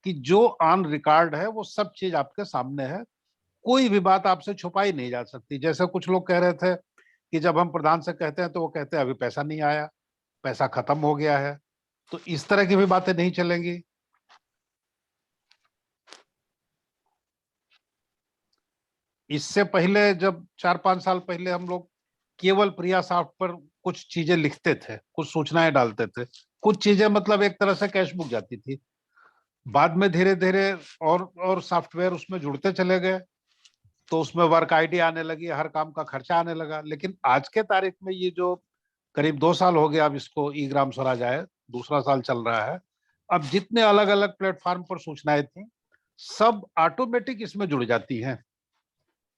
B: कि जो ऑन रिकॉर्ड है वो सब चीज आपके सामने है, कोई भी बात आपसे छुपाई नहीं जा सकती। जैसे कुछ लोग कह रहे थे कि जब हम प्रधान से कहते हैं तो वो कहते हैं अभी पैसा नहीं आया, पैसा खत्म हो गया है, तो इस तरह की भी बातें नहीं चलेंगी। इससे पहले जब 4-5 साल पहले हम लोग केवल प्रिया सॉफ्ट पर कुछ चीजें लिखते थे, कुछ सूचनाएं डालते थे, कुछ चीजें मतलब एक तरह से कैश बुक जाती थी। बाद में धीरे धीरे और सॉफ्टवेयर उसमें जुड़ते चले गए, तो उसमें वर्क आईडी आने लगी, हर काम का खर्चा आने लगा। लेकिन आज के तारीख में ये जो करीब 2 साल हो गया अब इसको ई ग्राम स्वराज आए, दूसरा साल चल रहा है, अब जितने अलग अलग प्लेटफॉर्म पर सूचनाएं थी सब ऑटोमेटिक इसमें जुड़ जाती हैं।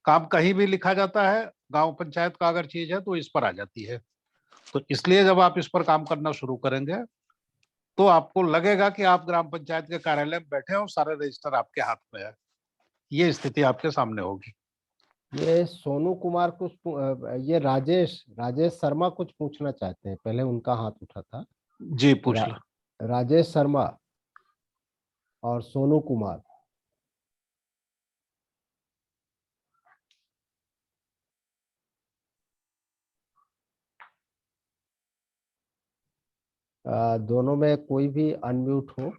B: काम कहीं भी लिखा जाता है, गांव पंचायत का अगर चीज है तो इस पर आ जाती है। तो इसलिए जब आप इस पर काम करना शुरू करेंगे तो आपको लगेगा कि आप ग्राम पंचायत के कार्यालय में बैठे हो, सारे रजिस्टर आपके हाथ में है। ये स्थिति आपके सामने होगी।
A: ये सोनू कुमार कुछ ये राजेश शर्मा कुछ पूछना चाहते हैं, पहले उनका हाथ उठा था।
B: जी पूछ लो।
A: राजेश शर्मा और सोनू कुमार। दोनों में कोई भी अनम्यूट हो।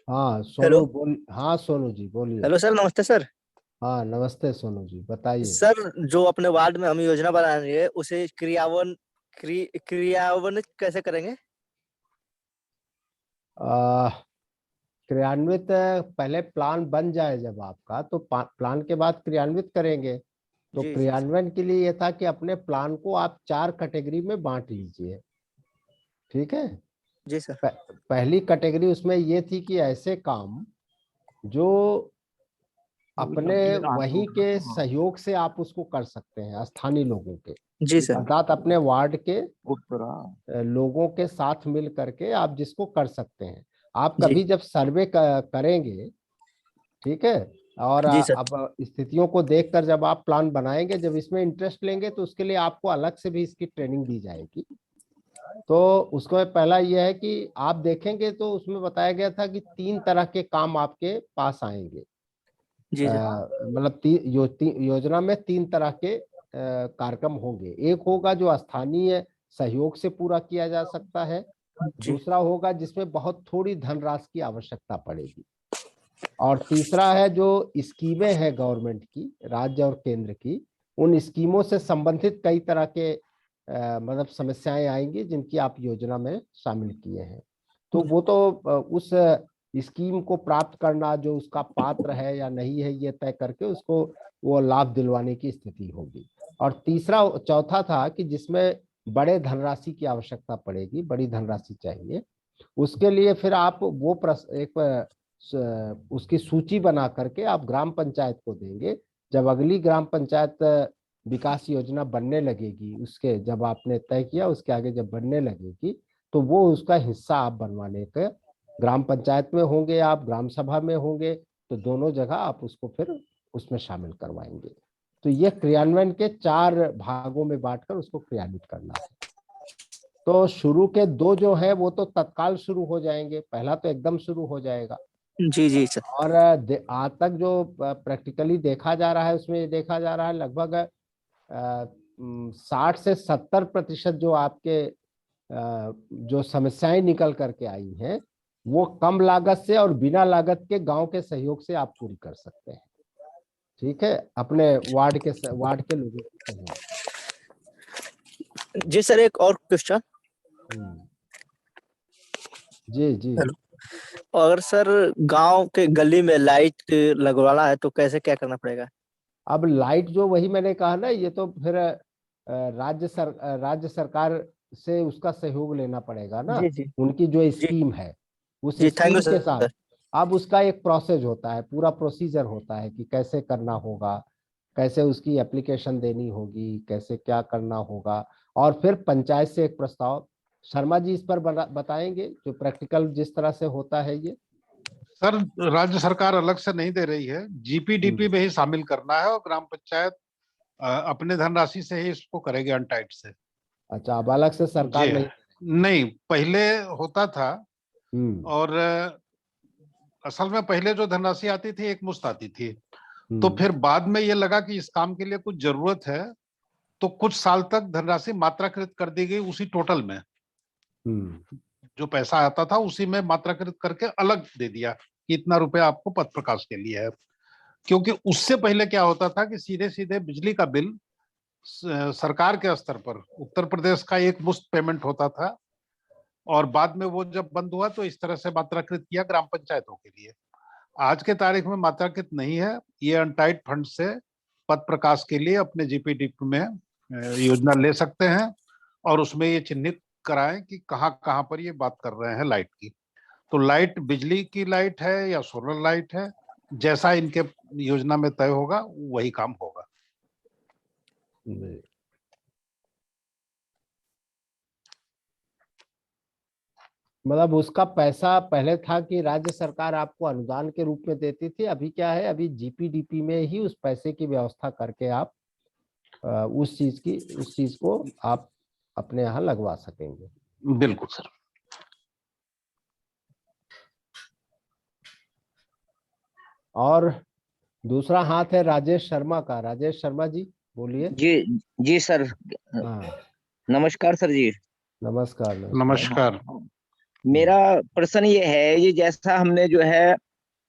A: हाँ सोनू बोल, हाँ सोनू जी बोलिए।
F: हेलो सर, नमस्ते सर।
A: हाँ नमस्ते सोनू जी, बताइए।
F: सर, जो अपने वार्ड में हम योजना बना रही है उसे क्रियान्वित कैसे करेंगे?
A: क्रियान्वित पहले प्लान बन जाए जब आपका, तो प्लान के बाद क्रियान्वित करेंगे। तो
F: जी,
A: क्रियान्वयन के लिए ये था कि अपने प्लान को आप 4 कैटेगरी में बांट लीजिए, ठीक है।
F: जी सर।
A: पहली कैटेगरी उसमें ये थी कि ऐसे काम जो अपने वहीं के सहयोग से आप उसको कर सकते हैं, स्थानीय लोगों के,
F: जी सर।
A: अर्थात अपने वार्ड के लोगों के साथ मिल करके आप जिसको कर सकते हैं। आप
F: जी।
A: कभी जब सर्वे करेंगे, ठीक है, और
F: जी सर।
A: अब स्थितियों को देखकर जब आप प्लान बनाएंगे, जब इसमें इंटरेस्ट लेंगे तो उसके लिए आपको अलग से भी इसकी ट्रेनिंग दी जाएगी। तो उसको पहला यह है कि आप देखेंगे तो उसमें बताया गया था कि 3 तरह के काम आपके पास आएंगे।
F: जी सर।
A: मतलब योजना में 3 तरह के कार्यक्रम होंगे। एक होगा जो स्थानीय सहयोग से पूरा किया जा सकता है, दूसरा होगा जिसमें बहुत थोड़ी धनराशि की आवश्यकता पड़ेगी, और तीसरा है जो स्कीमें हैं गवर्नमेंट की, राज्य और केंद्र की, उन स्कीमों से संबंधित कई तरह के मतलब समस्याएं आएंगी जिनकी आप योजना में शामिल किए हैं। तो वो तो उस स्कीम को प्राप्त करना, जो उसका पात्र है या नहीं है, ये तय करके उसको वो लाभ दिलवाने की स्थिति होगी। और चौथा था कि जिसमें बड़े धनराशि की आवश्यकता पड़ेगी, बड़ी धनराशि चाहिए, उसके लिए फिर आप वो उसकी सूची बना करके आप ग्राम पंचायत को देंगे। जब अगली ग्राम पंचायत विकास योजना बनने लगेगी, उसके जब आपने तय किया उसके आगे जब बनने लगेगी, तो वो उसका हिस्सा आप बनवाने के, ग्राम पंचायत में होंगे, आप ग्राम सभा में होंगे, तो दोनों जगह आप उसको फिर उसमें शामिल करवाएंगे। तो ये क्रियान्वयन के 4 भागों में बांटकर उसको क्रियान्वित करना है। तो शुरू के 2 जो है वो तो तत्काल शुरू हो जाएंगे, पहला तो एकदम शुरू हो जाएगा।
F: जी जी सर।
A: और आज तक जो प्रैक्टिकली देखा जा रहा है, उसमें ये देखा जा रहा है लगभग 60 से 70% जो आपके जो समस्याएं निकल करके आई हैं, वो कम लागत से और बिना लागत के गांव के सहयोग से आप पूरी कर सकते हैं, ठीक है, अपने वार्ड के लोगों के सहयोग।
F: जी सर, एक और क्वेश्चन।
A: जी जी।
F: हेलो, अगर सर गांव के गली में लाइट लगवाना है तो कैसे क्या करना पड़ेगा?
A: अब लाइट जो, वही मैंने कहा ना, ये तो फिर राज्य सरकार से उसका सहयोग लेना पड़ेगा ना।
F: जी जी।
A: उनकी जो
F: जी
A: स्कीम है उस
F: जी, थैंक
A: स्कीम
F: यू
A: के
F: सर।
A: साथ अब उसका एक प्रोसेस होता है, पूरा प्रोसीजर होता है कि कैसे करना होगा, कैसे उसकी एप्लीकेशन देनी होगी, कैसे क्या करना होगा, और फिर पंचायत से एक प्रस्ताव। शर्मा जी इस पर बताएंगे जो प्रैक्टिकल जिस तरह से होता है ये।
B: सर, राज्य सरकार अलग से नहीं दे रही है, जीपीडीपी में ही शामिल करना है, और ग्राम पंचायत अपने धनराशि से ही इसको करेगी अनटाइड से।
A: अच्छा, अब अलग से सरकार
B: जी
A: नहीं।
B: नहीं, पहले होता था। और असल में पहले जो धनराशि आती थी एक मुश्त आती थी। तो फिर बाद में ये लगा कि इस काम के लिए कुछ जरूरत है, तो कुछ साल तक धनराशि मात्राकृत कर दी गई उसी टोटल में। जो पैसा आता था उसी में मात्राकृत करके अलग दे दिया कि इतना रुपया आपको पथ प्रकाश के लिए है। क्योंकि उससे पहले क्या होता था कि सीधे सीधे बिजली का बिल सरकार के स्तर पर उत्तर प्रदेश का एक मुश्त पेमेंट होता था, और बाद में वो जब बंद हुआ तो इस तरह से मात्राकृत किया ग्राम पंचायतों के लिए। आज के तारीख में मात्राकृत नहीं है, ये अनटाइड फंड से पथ प्रकाश के लिए अपने जीपीडीपी में योजना ले सकते हैं, और उसमें ये चिन्हित कराएं कि कहाँ कहाँ पर ये बात कर रहे हैं लाइट की। तो लाइट बिजली की लाइट है या सोलर लाइट है, जैसा इनके योजना में तय होगा वही काम होगा।
A: मतलब उसका पैसा पहले था कि राज्य सरकार आपको अनुदान के रूप में देती थी, अभी क्या है, अभी जीपीडीपी में ही उस पैसे की व्यवस्था करके आप उस चीज को आप अपने यहाँ लगवा सकेंगे।
B: बिल्कुल सर।
A: और दूसरा हाथ है राजेश शर्मा का। राजेश शर्मा जी बोलिए।
G: जी जी सर।
A: हाँ,
G: नमस्कार सर जी।
A: नमस्कार।
B: नमस्कार।
G: मेरा प्रश्न ये है, ये जैसा हमने जो है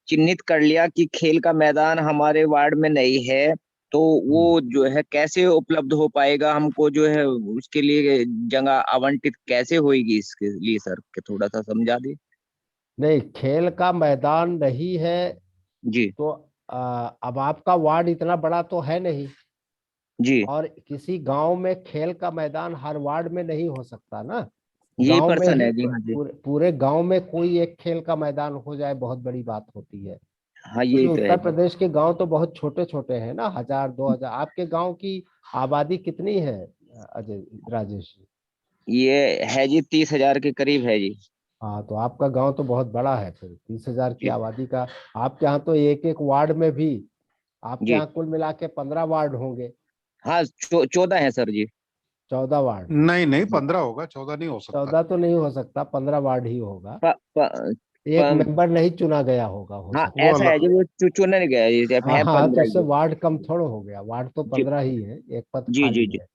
G: चिन्हित कर लिया कि खेल का मैदान हमारे वार्ड में नहीं है, तो वो जो है कैसे उपलब्ध हो पाएगा हमको, जो है उसके लिए जगह आवंटित कैसे होगी इसके लिए सर के थोड़ा सा समझा दे।
A: नहीं, खेल का मैदान नहीं है
G: जी
A: तो अब आपका वार्ड इतना बड़ा तो है नहीं,
G: जी,
A: और किसी गांव में खेल का मैदान हर वार्ड में नहीं हो सकता ना।
G: यही
A: गांव में
G: प्रश्न
A: ही
G: है जी। हाँ जी,
A: पूरे गांव में कोई एक खेल का मैदान हो जाए बहुत बड़ी बात होती है,
G: हाँ
A: क्योंकि
G: यही तो है
A: उत्तर
G: जी।
A: प्रदेश के गांव तो बहुत छोटे छोटे हैं ना, 1000-2000। आपके गांव की आबादी कितनी है अजय राजेश जी?
G: ये है जी 30,000 के करीब है जी।
A: हाँ, तो आपका गांव तो बहुत बड़ा है फिर, 30,000 की
G: जी
A: आबादी का। आपके यहाँ तो एक एक वार्ड में भी, आपके
G: जी,
A: यहाँ कुल मिला के 15 वार्ड होंगे।
G: हाँ 14 है सर जी।
A: 14 वार्ड?
B: नहीं नहीं, 15 होगा, 14 नहीं हो सकता।
A: 14 तो नहीं हो सकता, 15 वार्ड ही होगा।
G: प, प,
A: एक
G: प,
A: मेंबर नहीं चुना गया होगा, हो
G: हाँ
A: सकता
B: वो
G: ऐसा
A: है।
G: है जी,
B: अलग।
G: वो चुना नहीं गया जी,
A: हाँ
G: है
A: हाँ, तो
G: 15
A: उससे
G: जी।
A: वार्ड कम थोड़ा हो गया, वार्ड तो
G: जी
A: 15 ही है, एक पद
G: जी
A: खाली
G: जी जी
A: है।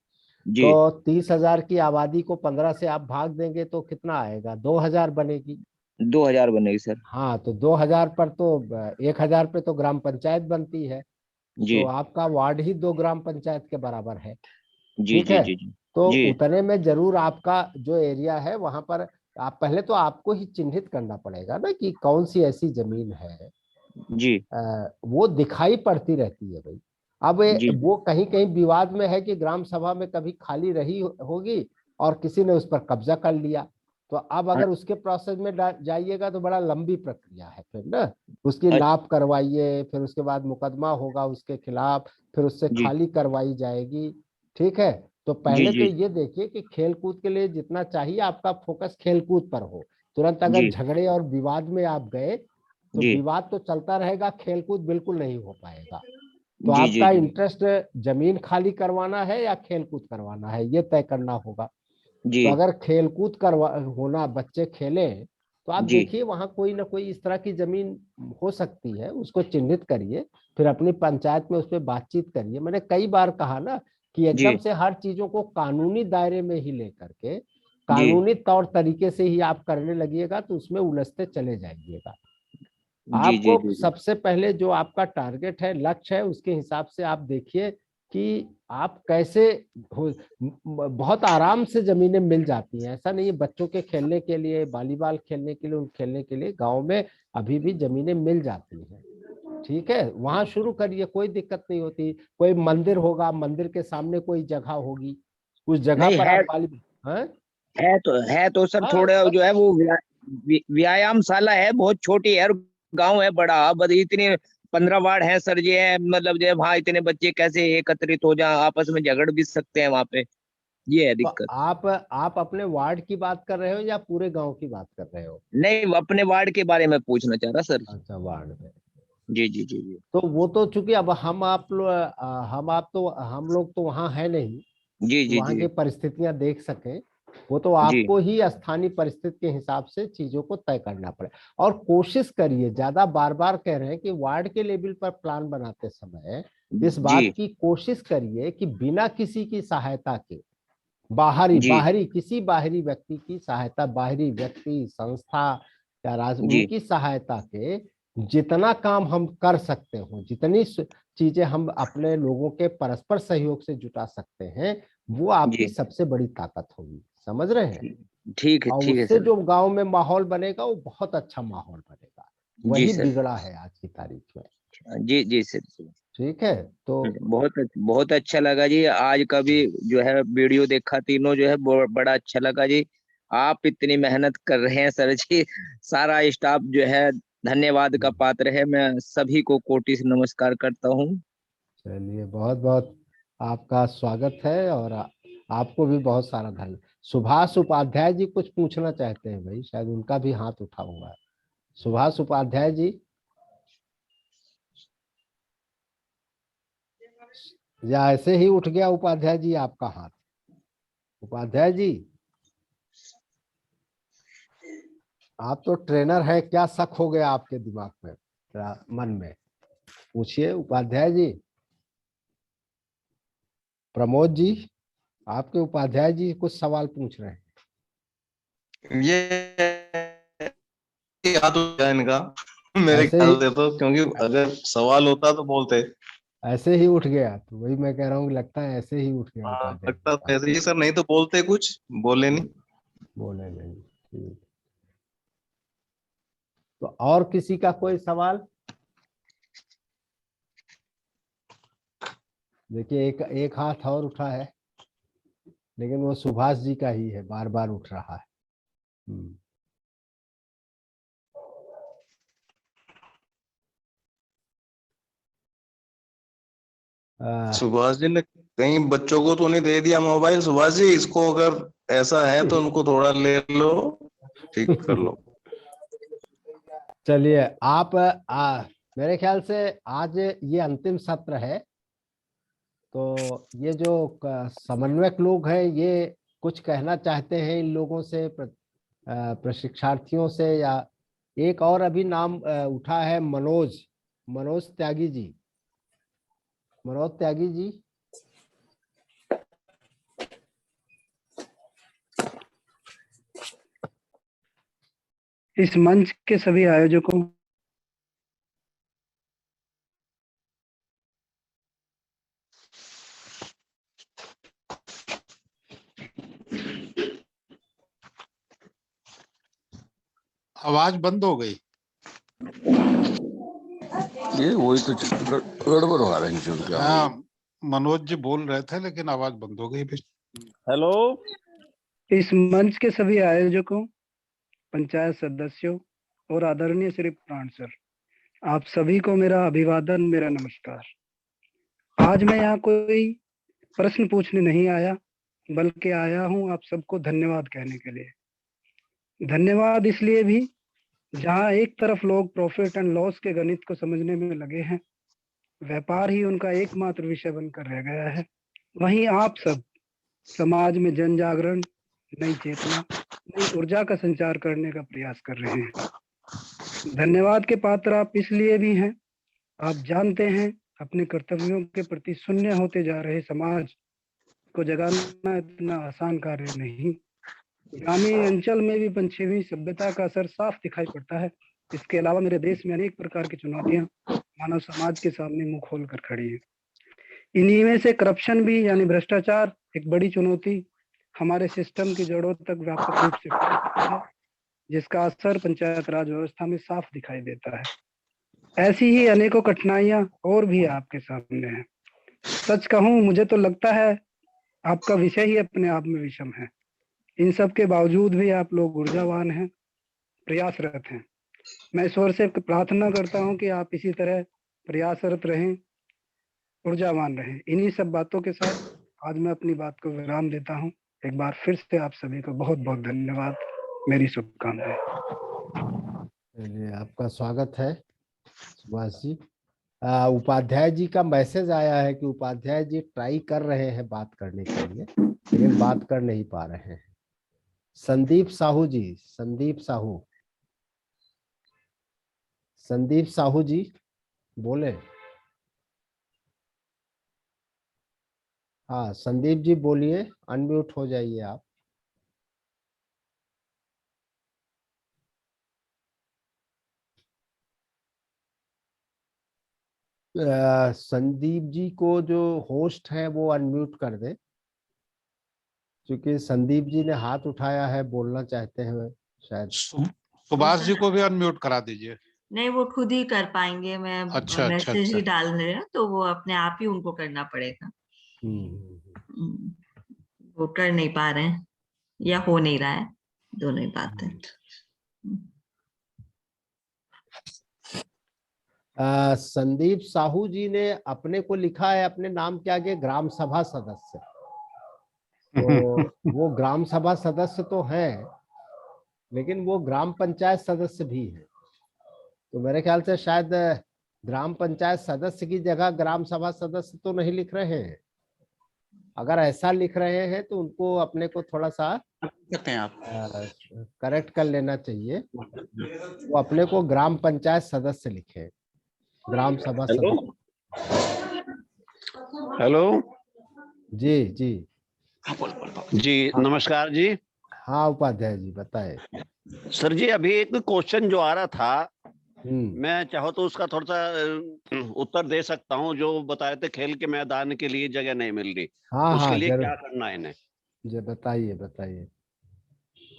G: जी।
A: तो 30,000 की आबादी को 15 से आप भाग देंगे तो कितना आएगा? 2,000 बनेगी।
G: 2,000 बनेगी सर।
A: हाँ, तो 2,000 पर तो 1,000 पे तो ग्राम पंचायत बनती है, तो
G: जी
A: आपका वार्ड ही 2 ग्राम पंचायत के बराबर है।
G: जी
A: ठीक
G: जी
A: है,
G: जी जी
A: तो
G: जी
A: उतने में जरूर आपका जो एरिया है वहां पर, आप पहले तो आपको ही चिन्हित करना पड़ेगा ना कि कौन सी ऐसी जमीन है।
G: जी
A: वो दिखाई पड़ती रहती है भाई। अब
G: जी
A: वो कहीं कहीं विवाद में है कि ग्राम सभा में कभी खाली रही होगी और किसी ने उस पर कब्जा कर लिया, तो अब
G: हाँ,
A: अगर उसके प्रोसेस में जाइएगा तो बड़ा लंबी प्रक्रिया है फिर ना। उसकी
G: अ-
A: नाप करवाइए, फिर उसके बाद मुकदमा होगा उसके खिलाफ, फिर उससे
G: जी
A: खाली करवाई जाएगी। ठीक है, तो
G: जी
A: पहले तो
G: जी
A: ये देखिए कि खेल कूद के लिए जितना चाहिए आपका फोकस खेल कूद पर हो। तुरंत अगर
G: जी
A: झगड़े और विवाद में आप गए तो
G: जी
A: विवाद तो चलता रहेगा, खेलकूद बिल्कुल नहीं हो पाएगा। तो
G: जी जी
A: आपका
G: जी
A: इंटरेस्ट जमीन खाली करवाना है या खेलकूद करवाना है, ये तय करना होगा।
G: जी
A: तो अगर खेलकूद करवा होना, बच्चे खेलें, तो आप
G: जी
A: देखिए वहां कोई ना कोई इस तरह की जमीन हो सकती है, उसको चिन्हित करिए, फिर अपनी पंचायत में उस पर बातचीत करिए। मैंने कई बार कहा ना कि एकदम
G: जी
A: से हर चीजों को कानूनी दायरे में ही लेकर के,
G: जी
A: कानूनी तौर तरीके से ही आप करने लगिएगा तो उसमें उलझते चले जाइएगा।
G: जी जी
A: आपको
G: जी जी
A: सबसे पहले जो आपका टारगेट है, लक्ष्य है, उसके हिसाब से आप देखिए कि आप कैसे बहुत आराम से जमीनें मिल जाती हैं। ऐसा नहीं है, बच्चों के खेलने के लिए, वॉलीबॉल खेलने के लिए, उन खेलने के लिए गांव में अभी भी जमीनें मिल जाती हैं। ठीक है, वहां शुरू करिए, कोई दिक्कत नहीं होती। कोई मंदिर होगा, मंदिर के सामने कोई जगह होगी, उस जगह
G: नहीं
A: पर
G: है,
A: आप वॉलीबॉल। हैं?
G: है तो सर
A: हाँ,
G: थोड़ा
A: बस
G: जो है वो व्यायामशाला है, बहुत छोटी है, और गांव है बड़ा, बस इतने 15 वार्ड है सर जी है, मतलब जो है वहाँ इतने बच्चे कैसे एकत्रित हो जाए, आपस में झगड़ भी सकते हैं वहाँ पे, ये है
A: तो
G: दिक्कत।
A: आप अपने वार्ड की बात कर रहे हो या पूरे गांव की बात कर रहे हो?
G: नहीं, अपने वार्ड के बारे में पूछना चाह रहा सर।
A: अच्छा, वार्ड में।
G: जी जी जी जी
A: तो वो तो चूंकि अब हम लोग तो वहाँ है नहीं
G: जी जी
A: वहाँ
G: जी
A: की परिस्थितियां देख सकें। वो तो
G: जी
A: आपको ही स्थानीय परिस्थिति के हिसाब से चीजों को तय करना पड़े। और कोशिश करिए, ज्यादा बार बार कह रहे हैं कि वार्ड के लेवल पर प्लान बनाते समय इस
G: जी
A: बात की कोशिश करिए कि बिना किसी की सहायता के, बाहरी
G: जी
A: बाहरी किसी बाहरी व्यक्ति की सहायता, बाहरी व्यक्ति, संस्था या
G: जी
A: उनकी सहायता के जितना काम हम कर सकते हो, जितनी चीजें हम अपने लोगों के परस्पर सहयोग से जुटा सकते हैं, वो आपकी
G: जी
A: सबसे बड़ी ताकत होगी। समझ रहे हैं? और
G: ठीक है
A: उससे
G: सर।
A: जो गांव में माहौल बनेगा वो बहुत अच्छा माहौल बनेगा।
G: जी
A: वही
G: सर।
A: बिगड़ा है आज की तारीख में।
G: जी जी सर जी।
A: ठीक है, तो
G: बहुत अच्छा लगा जी, आज का भी जो है वीडियो देखा तीनों, जो है बड़ा अच्छा लगा जी। आप इतनी मेहनत कर रहे हैं सर जी, सारा स्टाफ जो है धन्यवाद का पात्र है। मैं सभी को कोटि से नमस्कार करता हूँ।
A: चलिए, बहुत बहुत आपका स्वागत है और आपको भी बहुत सारा धन्यवाद। सुभाष उपाध्याय जी कुछ पूछना चाहते हैं भाई, शायद उनका भी हाथ उठा हुआ है। सुभाष उपाध्याय जी, या ऐसे ही उठ गया उपाध्याय जी आपका हाथ? उपाध्याय जी, आप तो ट्रेनर है, क्या शक हो गया आपके दिमाग में, मन में? पूछिए उपाध्याय जी। प्रमोद जी, आपके उपाध्याय जी कुछ सवाल पूछ रहे हैं।
H: ये याद हो गया इनका मेरे
A: ऐसे ही
H: ख्याल से, तो क्योंकि अगर सवाल होता तो बोलते।
A: ऐसे ही उठ गया, तो वही मैं कह रहा हूँ, लगता है ऐसे ही उठ गया
H: हाँ,
A: उपाध्याय जी
H: लगता
A: का।
H: तो ऐसे ही सर, नहीं तो बोलते, कुछ बोले नहीं।
A: बोले नहीं, ठीक। तो और किसी का कोई सवाल? देखिए, एक एक हाथ और उठा है, लेकिन वो सुभाष जी का ही है, बार बार उठ रहा है।
H: सुभाष जी ने कहीं बच्चों को तो नहीं दे दिया मोबाइल? सुभाष जी, इसको अगर ऐसा है तो उनको थोड़ा ले लो, ठीक कर लो।
A: चलिए, आप मेरे ख्याल से आज ये अंतिम सत्र है, तो ये जो समन्वयक लोग हैं, ये कुछ कहना चाहते हैं इन लोगों से, प्रशिक्षार्थियों से, या एक और अभी नाम उठा है, मनोज मनोज त्यागी जी। मनोज त्यागी जी,
I: इस मंच के सभी आयोजकों,
B: आवाज बंद हो गई।
J: ये वही तो गड़बड़ हो रही है।
B: हाँ, मनोज जी बोल रहे थे लेकिन आवाज बंद हो गई।
J: हेलो,
I: इस मंच के सभी आयोजकों, पंचायत सदस्यों और आदरणीय श्री प्राण सर, आप सभी को मेरा अभिवादन, मेरा नमस्कार। आज मैं यहाँ कोई प्रश्न पूछने नहीं आया, बल्कि आया हूँ आप सबको धन्यवाद कहने के लिए। धन्यवाद इसलिए भी, जहाँ एक तरफ लोग प्रॉफिट एंड लॉस के गणित को समझने में लगे हैं, व्यापार ही उनका एकमात्र विषय बनकर रह गया है, वहीं आप सब समाज में जन जागरण, नई चेतना, नई ऊर्जा का संचार करने का प्रयास कर रहे हैं। धन्यवाद के पात्र आप इसलिए भी हैं, आप जानते हैं अपने कर्तव्यों के प्रति शून्य होते जा रहे समाज को जगाना इतना आसान कार्य नहीं। ग्रामीण अंचल में भी पश्चिमी सभ्यता का असर साफ दिखाई पड़ता है। इसके अलावा मेरे देश में अनेक प्रकार की चुनौतियां मानव समाज के सामने मुंह खोल कर खड़ी है। इन्हीं में से करप्शन भी, यानी भ्रष्टाचार, एक बड़ी चुनौती हमारे सिस्टम की जड़ों तक व्यापक रूप से फैला है, जिसका असर पंचायत राज व्यवस्था में साफ दिखाई देता है। ऐसी ही अनेकों कठिनाइयां और भी आपके सामने हैं। सच कहूं, मुझे तो लगता है आपका विषय ही अपने आप में विषम है। इन सब के बावजूद भी आप लोग ऊर्जावान हैं, प्रयासरत हैं। मैं ईश्वर से प्रार्थना करता हूं कि आप इसी तरह प्रयासरत रहें, ऊर्जावान रहें। इन्हीं सब बातों के साथ आज मैं अपनी बात को विराम देता हूं। एक बार फिर से आप सभी को बहुत बहुत धन्यवाद, मेरी शुभकामनाएं।
A: चलिए, आपका स्वागत है। सुभाष जी, उपाध्याय जी का मैसेज आया है कि उपाध्याय जी ट्राई कर रहे हैं बात करने के लिए, लेकिन बात कर नहीं पा रहे हैं। संदीप साहू जी, संदीप साहू, संदीप साहू जी बोले। हाँ संदीप जी बोलिए, अनम्यूट हो जाइए आप। संदीप जी को जो होस्ट है वो अनम्यूट कर दे, क्योंकि संदीप जी ने हाथ उठाया है, बोलना चाहते हैं शायद।
B: सुभाष जी को भी अनम्यूट करा दीजिए।
C: नहीं, वो खुद ही कर पाएंगे, मैं
B: अच्छा,
C: मैसेज ही डाल रहे हैं तो वो अपने आप ही उनको करना पड़ेगा। वो कर नहीं पा रहे हैं या हो नहीं रहा है, दोनों ही बात है।
A: संदीप साहू जी ने अपने को लिखा है अपने नाम के आगे ग्राम सभा सदस्य, तो वो ग्राम सभा सदस्य तो हैं, लेकिन वो ग्राम पंचायत सदस्य भी है। तो मेरे ख्याल से शायद ग्राम पंचायत सदस्य की जगह ग्राम सभा सदस्य तो नहीं लिख रहे हैं। अगर ऐसा लिख रहे हैं तो उनको अपने को थोड़ा सा करेक्ट कर लेना चाहिए। वो अपने को ग्राम पंचायत सदस्य लिखे, ग्राम सभा सदस्य।
J: हेलो
A: जी जी
J: जी, नमस्कार जी।
A: हाँ उपाध्याय जी बताए।
J: सर जी, अभी एक क्वेश्चन जो आ रहा था, मैं चाहो तो उसका थोड़ा सा उत्तर दे सकता हूँ। जो बताए थे खेल के मैदान के लिए जगह नहीं मिल रही,
A: हाँ
J: उसके
A: हाँ
J: लिए
A: जरूर
J: क्या करना है इन्हें?
A: जी बताइए बताइए।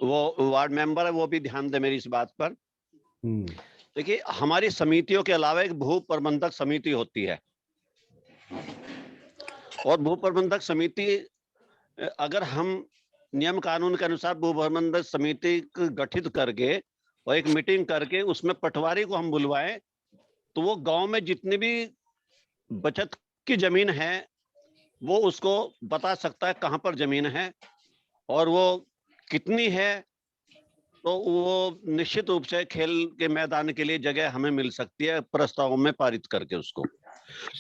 J: वो वार्ड मेंबर है, वो भी ध्यान दे मेरी इस बात पर। देखिए, हमारी समितियों के अलावा एक भू प्रबंधक समिति होती है, और भू प्रबंधक समिति अगर हम नियम कानून के अनुसार भू प्रबंधक समिति गठित करके और एक मीटिंग करके उसमें पटवारी को हम बुलवाएं, तो वो गांव में जितनी भी बचत की जमीन है वो उसको बता सकता है कहां पर जमीन है और वो कितनी है। तो वो निश्चित रूप से खेल के मैदान के लिए जगह हमें मिल सकती है प्रस्ताव में पारित करके उसको।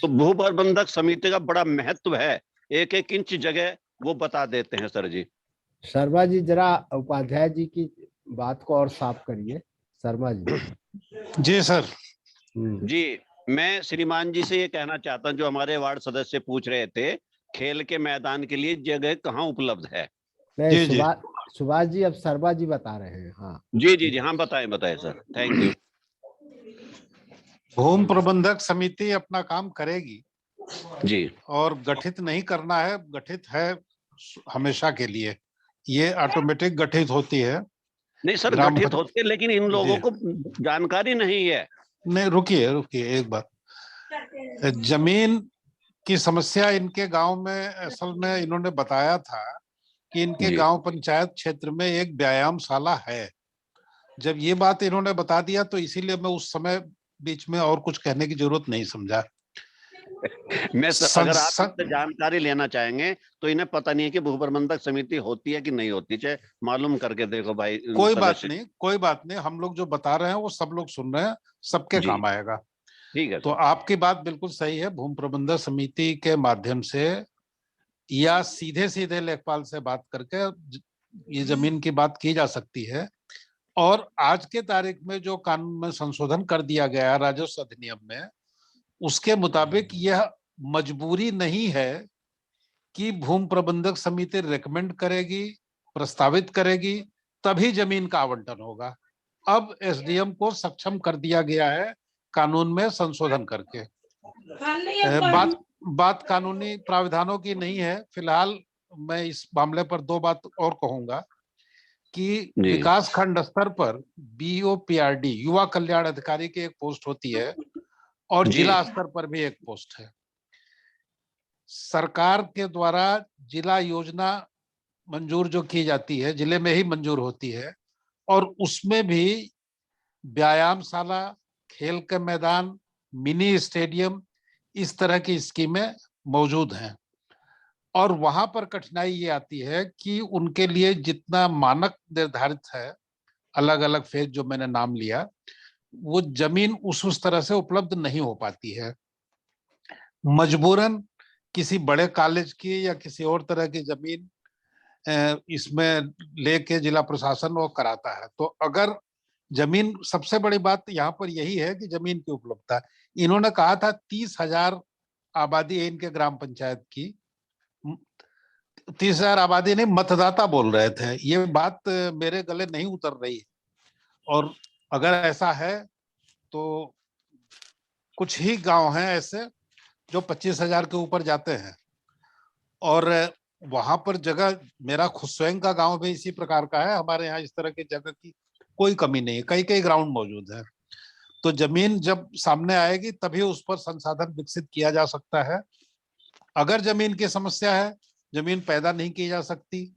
J: तो भू प्रबंधक समिति का बड़ा महत्व है, एक एक इंच जगह वो बता देते हैं। सर जी,
A: शर्मा जी जरा उपाध्याय जी की बात को और साफ करिए। शर्मा जी।
B: जी सर।
J: जी, मैं श्रीमान जी से ये कहना चाहता हूं, जो हमारे वार्ड सदस्य पूछ रहे थे खेल के मैदान के लिए जगह कहाँ उपलब्ध है।
A: नहीं सुभाष जी अब शर्मा जी बता रहे हैं। हाँ
J: जी जी जी, हाँ बताएं बताएं सर, थैंक यू।
B: भूमि प्रबंधक समिति अपना काम करेगी
J: जी,
B: और गठित नहीं करना है, गठित है हमेशा के लिए, ये ऑटोमेटिक गठित होती है।
J: नहीं सर गठित होती है, लेकिन इन लोगों को जानकारी नहीं है।
B: नहीं रुकिए रुकिए एक बात, जमीन की समस्या इनके गांव में असल में इन्होंने बताया था कि इनके गांव पंचायत क्षेत्र में एक व्यायामशाला है। जब ये बात इन्होंने बता दिया तो इसीलिए मैं उस समय बीच में और कुछ कहने की जरूरत नहीं समझा।
J: मैं अगर आप इससे जानकारी लेना चाहेंगे तो इन्हें पता नहीं है कि भू प्रबंधक समिति होती है कि नहीं होती, चाहे मालूम करके देखो भाई।
B: कोई बात नहीं, कोई बात नहीं, हम लोग जो बता रहे हैं वो सब लोग सुन रहे हैं, सबके काम आएगा।
J: ठीक है।
B: तो आपकी बात बिल्कुल सही है, भूमि प्रबंधक समिति के माध्यम से या सीधे सीधे लेखपाल से बात करके ये जमीन की बात की जा सकती है। और आज के तारीख में जो कानून में संशोधन कर दिया गया राजस्व अधिनियम में, उसके मुताबिक यह मजबूरी नहीं है कि भूमि प्रबंधक समिति रेकमेंड करेगी, प्रस्तावित करेगी, तभी जमीन का आवंटन होगा। अब एसडीएम को सक्षम कर दिया गया है कानून में संशोधन करके। बात कानूनी प्राविधानों की नहीं है। फिलहाल मैं इस मामले पर दो बात और कहूंगा कि विकास खंड स्तर पर BOPRD युवा कल्याण अधिकारी की एक पोस्ट होती है और जिला स्तर पर भी एक पोस्ट है। सरकार के द्वारा जिला योजना मंजूर जो की जाती है जिले में ही मंजूर होती है, और उसमें भी व्यायामशाला, खेल के मैदान, मिनी स्टेडियम, इस तरह की स्कीमें मौजूद हैं। और वहां पर कठिनाई ये आती है कि उनके लिए जितना मानक निर्धारित है, अलग अलग फेज जो मैंने नाम लिया, वो जमीन उस तरह से उपलब्ध नहीं हो पाती है। मजबूरन किसी बड़े कॉलेज की या किसी और तरह की जमीन इसमें लेके जिला प्रशासन वो कराता है। तो अगर जमीन, सबसे बड़ी बात यहाँ पर यही है कि जमीन की उपलब्धता। इन्होंने कहा था 30,000 आबादी है इनके ग्राम पंचायत की, 30,000 आबादी नहीं, मतदाता बोल रहे थे। ये बात मेरे गले नहीं उतर रही है, और अगर ऐसा है तो कुछ ही गांव हैं ऐसे जो 25,000 के ऊपर जाते हैं, और वहां पर जगह, मेरा खुद स्वयं का गांव भी इसी प्रकार का है। हमारे यहाँ इस तरह की जगह की कोई कमी नहीं है, कई कई ग्राउंड मौजूद है। तो जमीन जब सामने आएगी तभी उस पर संसाधन विकसित किया जा सकता है। अगर जमीन की समस्या है, जमीन पैदा नहीं की जा सकती,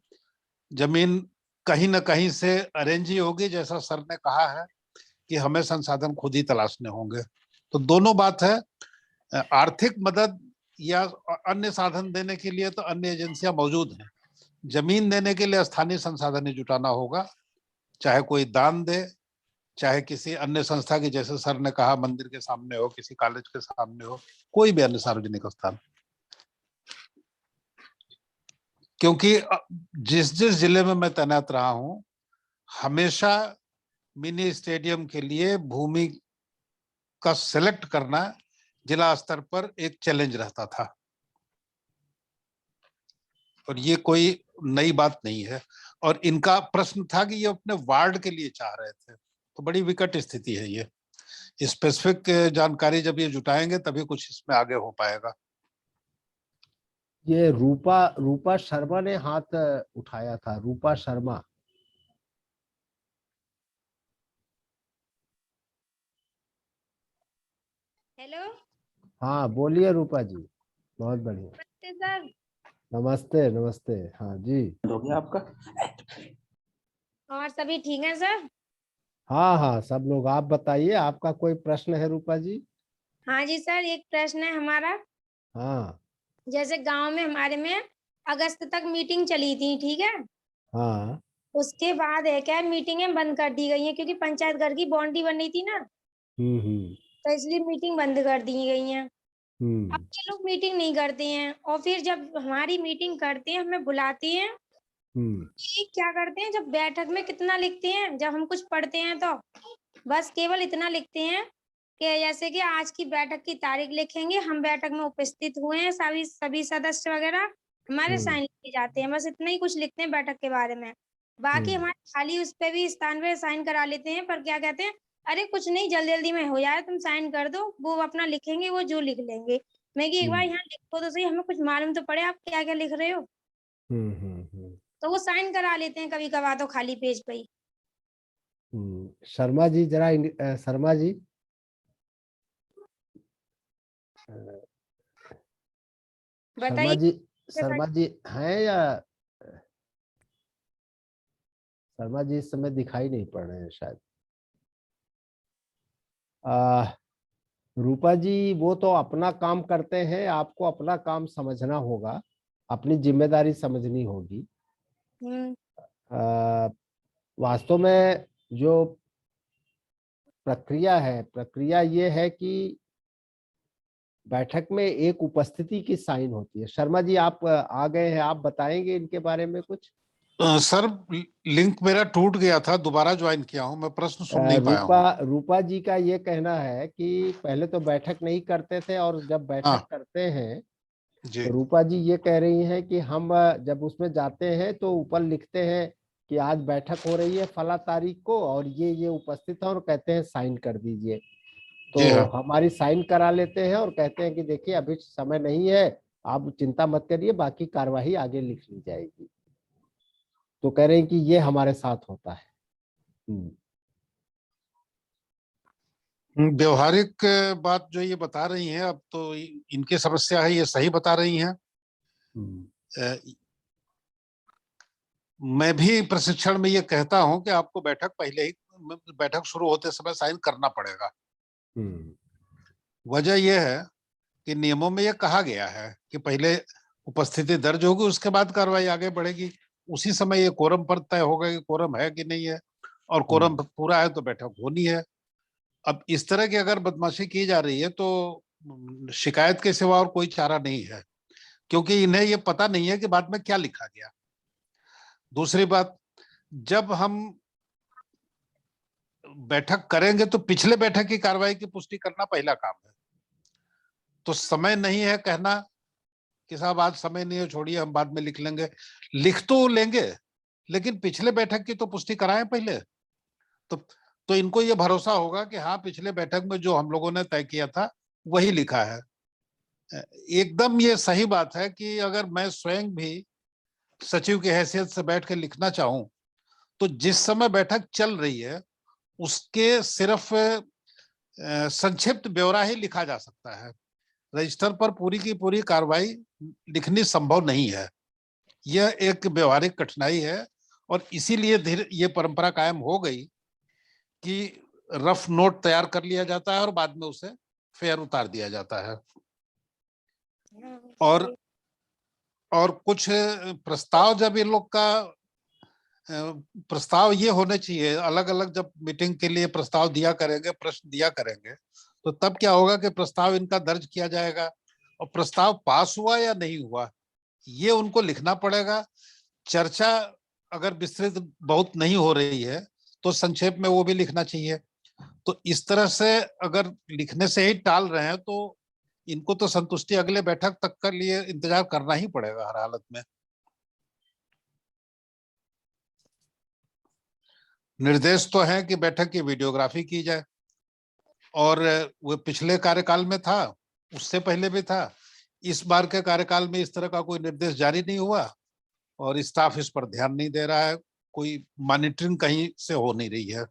B: जमीन कहीं ना कहीं से अरेंज ही होगी, जैसा सर ने कहा है कि हमें संसाधन खुद ही तलाशने होंगे। तो दोनों बात है, आर्थिक मदद या अन्य साधन देने के लिए तो अन्य एजेंसियां मौजूद हैं, जमीन देने के लिए स्थानीय संसाधन ही जुटाना होगा, चाहे कोई दान दे, चाहे किसी अन्य संस्था की, जैसे सर ने कहा मंदिर के सामने हो, किसी कॉलेज के सामने हो, कोई भी अन्य सार्वजनिक स्थान। क्योंकि जिस जिस जिले में मैं तैनात रहा हूं, हमेशा मिनी स्टेडियम के लिए भूमि का सिलेक्ट करना जिला स्तर पर एक चैलेंज रहता था, और ये कोई नई बात नहीं है। और इनका प्रश्न था कि ये अपने वार्ड के लिए चाह रहे थे, तो बड़ी विकट स्थिति है ये। स्पेसिफिक जानकारी जब ये जुटाएंगे तभी कुछ इसमें आगे हो पाएगा।
A: ये रूपा शर्मा ने हाथ उठाया था, रूपा शर्मा।
K: हेलो।
A: हाँ बोलिए रूपा जी, बहुत बढ़िया।
K: नमस्ते सर।
A: नमस्ते नमस्ते। हाँ जी,
L: हो गया आपका?
K: और सभी ठीक है सर?
A: हाँ हाँ सब लोग। आप बताइए, आपका कोई प्रश्न है रूपा जी?
K: हाँ जी सर, एक प्रश्न है हमारा।
A: हाँ
K: जैसे गांव में हमारे में अगस्त तक मीटिंग चली थी, ठीक है?
A: हाँ।
K: उसके बाद है क्या, मीटिंगें बंद कर दी गई हैं क्योंकि पंचायत घर की बाउंड्री बन रही थी ना,
A: हम्म।
K: तो इसलिए मीटिंग बंद कर दी गई हैं। अब ये लोग मीटिंग नहीं करते हैं, और फिर जब हमारी मीटिंग करते हैं हमें बुलाते हैं, कि क्या करते हैं, जब बैठक में कितना लिखते हैं, जब हम कुछ पढ़ते हैं तो बस केवल इतना लिखते हैं कि जैसे कि आज की बैठक की तारीख लिखेंगे, हम बैठक में उपस्थित हुए हैं, सभी सदस्य वगैरह हमारे साइन लिखे जाते हैं, बस इतना ही कुछ लिखते हैं बैठक के बारे में। बाकी हमारे खाली उस पे भी स्थान पे साइन करा लेते हैं, पर क्या कहते हैं, अरे कुछ नहीं, जल्दी जल्दी में हो जाए, तुम साइन कर दो, वो अपना लिखेंगे, वो जो लिख लेंगे। मैं कि एक बार यहाँ लिखो तो सही, हमें कुछ मालूम तो पड़े आप क्या क्या लिख रहे हो। तो वो साइन करा लेते हैं कभी कभार तो खाली पेज पे ही।
A: शर्मा जी जरा शर्मा जी,
K: बताइए।
A: शर्मा जी हैं या? शर्मा जी इस समय दिखाई नहीं पड़ रहे हैं शायद। रूपा जी वो तो अपना काम करते हैं, आपको अपना काम समझना होगा, अपनी जिम्मेदारी समझनी होगी। वास्तव में जो प्रक्रिया है, प्रक्रिया ये है कि बैठक में एक उपस्थिति की साइन होती है। शर्मा जी आप आ गए हैं, आप बताएंगे इनके बारे में कुछ?
B: सर लिंक मेरा टूट गया था, दोबारा ज्वाइन किया हूं, मैं प्रश्न सुन नहीं पाया हूं।
A: रूपा जी का ये कहना है कि पहले तो बैठक नहीं करते थे, और जब बैठक करते हैं तो रूपा जी ये कह रही हैं कि हम जब उसमें जाते हैं तो ऊपर लिखते हैं कि आज बैठक हो रही है फला तारीख को, और ये उपस्थित है, और कहते हैं साइन कर दीजिए। तो हमारी साइन करा लेते हैं और कहते हैं कि देखिए अभी समय नहीं है, आप चिंता मत करिए, बाकी कार्यवाही आगे लिख ली जाएगी। तो कह रहे हैं कि ये हमारे साथ होता है।
B: व्यवहारिक बात जो ये बता रही हैं, अब तो इनकी समस्या है, ये सही बता रही हैं। मैं भी प्रशिक्षण में ये कहता हूं कि आपको बैठक पहले ही, बैठक शुरू होते समय साइन करना पड़ेगा। वजह यह है कि नियमों में यह कहा गया है कि पहले उपस्थिति दर्ज होगी, उसके बाद कार्रवाई आगे बढ़ेगी। उसी समय ये कोरम पर तय होगा कि कोरम है कि नहीं है, और कोरम पूरा है तो बैठक होनी है। अब इस तरह की अगर बदमाशी की जा रही है तो शिकायत के सिवा और कोई चारा नहीं है, क्योंकि इन्हें ये पता नहीं है कि बाद में क्या लिखा गया। दूसरी बात, जब हम बैठक करेंगे तो पिछले बैठक की कार्रवाई की पुष्टि करना पहला काम है। तो समय नहीं है कहना कि साहब आज समय नहीं है, छोड़िए हम बाद में लिख लेंगे। लिख तो लेंगे, लेकिन पिछले बैठक की तो पुष्टि कराएं पहले। तो इनको ये भरोसा होगा कि हाँ, पिछले बैठक में जो हम लोगों ने तय किया था वही लिखा है। एकदम ये सही बात है कि अगर मैं स्वयं भी सचिव की हैसियत से बैठ के लिखना चाहूं तो जिस समय बैठक चल रही है उसके सिर्फ संक्षिप्त ब्यौरा ही लिखा जा सकता है। रजिस्टर पर पूरी की पूरी कार्रवाई लिखनी संभव नहीं है। यह एक व्यवहारिक कठिनाई है और इसीलिए धीरे ये परंपरा कायम हो गई कि रफ नोट तैयार कर लिया जाता है और बाद में उसे फेयर उतार दिया जाता है। और कुछ प्रस्ताव, जब इन लोग का प्रस्ताव ये होने चाहिए, अलग अलग जब मीटिंग के लिए प्रस्ताव दिया करेंगे, प्रश्न दिया करेंगे, तो तब क्या होगा कि प्रस्ताव इनका दर्ज किया जाएगा और प्रस्ताव पास हुआ या नहीं हुआ ये उनको लिखना पड़ेगा। चर्चा अगर विस्तृत बहुत नहीं हो रही है तो संक्षेप में वो भी लिखना चाहिए। तो इस तरह से अगर लिखने से ही टाल रहे हैं तो इनको तो संतुष्टि अगले बैठक तक के लिए इंतजार करना ही पड़ेगा हर हालत में। निर्देश तो है कि बैठक की वीडियोग्राफी की जाए और वो पिछले कार्यकाल में था, उससे पहले भी था। इस बार के कार्यकाल में इस तरह का कोई निर्देश जारी नहीं हुआ और स्टाफ इस पर ध्यान नहीं दे रहा है, कोई मॉनिटरिंग कहीं से हो नहीं रही है।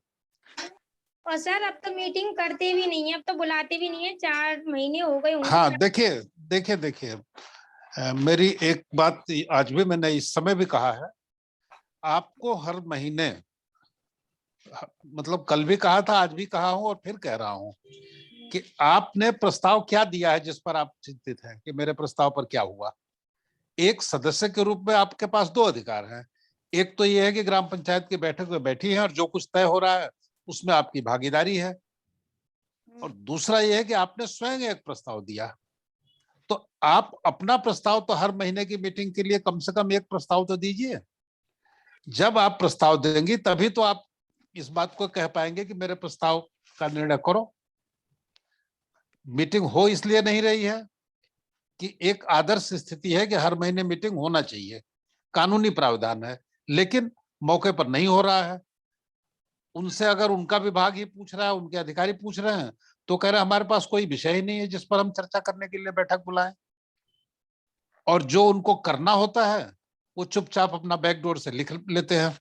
K: और सर अब तो मीटिंग करते भी नहीं है, अब तो बुलाते भी नहीं है, 4 महीने हो गए होंगे।
B: हाँ, देखिए मेरी एक बात आज भी मैंने इस समय भी कहा है, आपको हर महीने, मतलब कल भी कहा था, आज भी कहा हूं और फिर कह रहा हूं कि आपने प्रस्ताव क्या दिया है जिस पर आप चिंतित हैं कि मेरे प्रस्ताव पर क्या हुआ। एक सदस्य के रूप में आपके पास 2 अधिकार हैं। एक तो यह है कि ग्राम पंचायत की बैठक में बैठी है और जो कुछ तय हो रहा है उसमें आपकी भागीदारी है, और दूसरा यह है कि आपने स्वयं एक प्रस्ताव दिया। तो आप अपना प्रस्ताव तो हर महीने की मीटिंग के लिए कम से कम एक प्रस्ताव तो दीजिए। जब आप प्रस्ताव देंगी तभी तो आप इस बात को कह पाएंगे कि मेरे प्रस्ताव का निर्णय करो। मीटिंग हो इसलिए नहीं रही है कि एक आदर्श स्थिति है कि हर महीने मीटिंग होना चाहिए, कानूनी प्रावधान है, लेकिन मौके पर नहीं हो रहा है। उनसे अगर उनका विभाग ही पूछ रहा है, उनके अधिकारी पूछ रहे हैं, तो कह रहे हैं हमारे पास कोई विषय ही नहीं है जिस पर हम चर्चा करने के लिए बैठक बुलाएं। और जो उनको करना होता है वो चुपचाप अपना बैकडोर से लिख लेते हैं,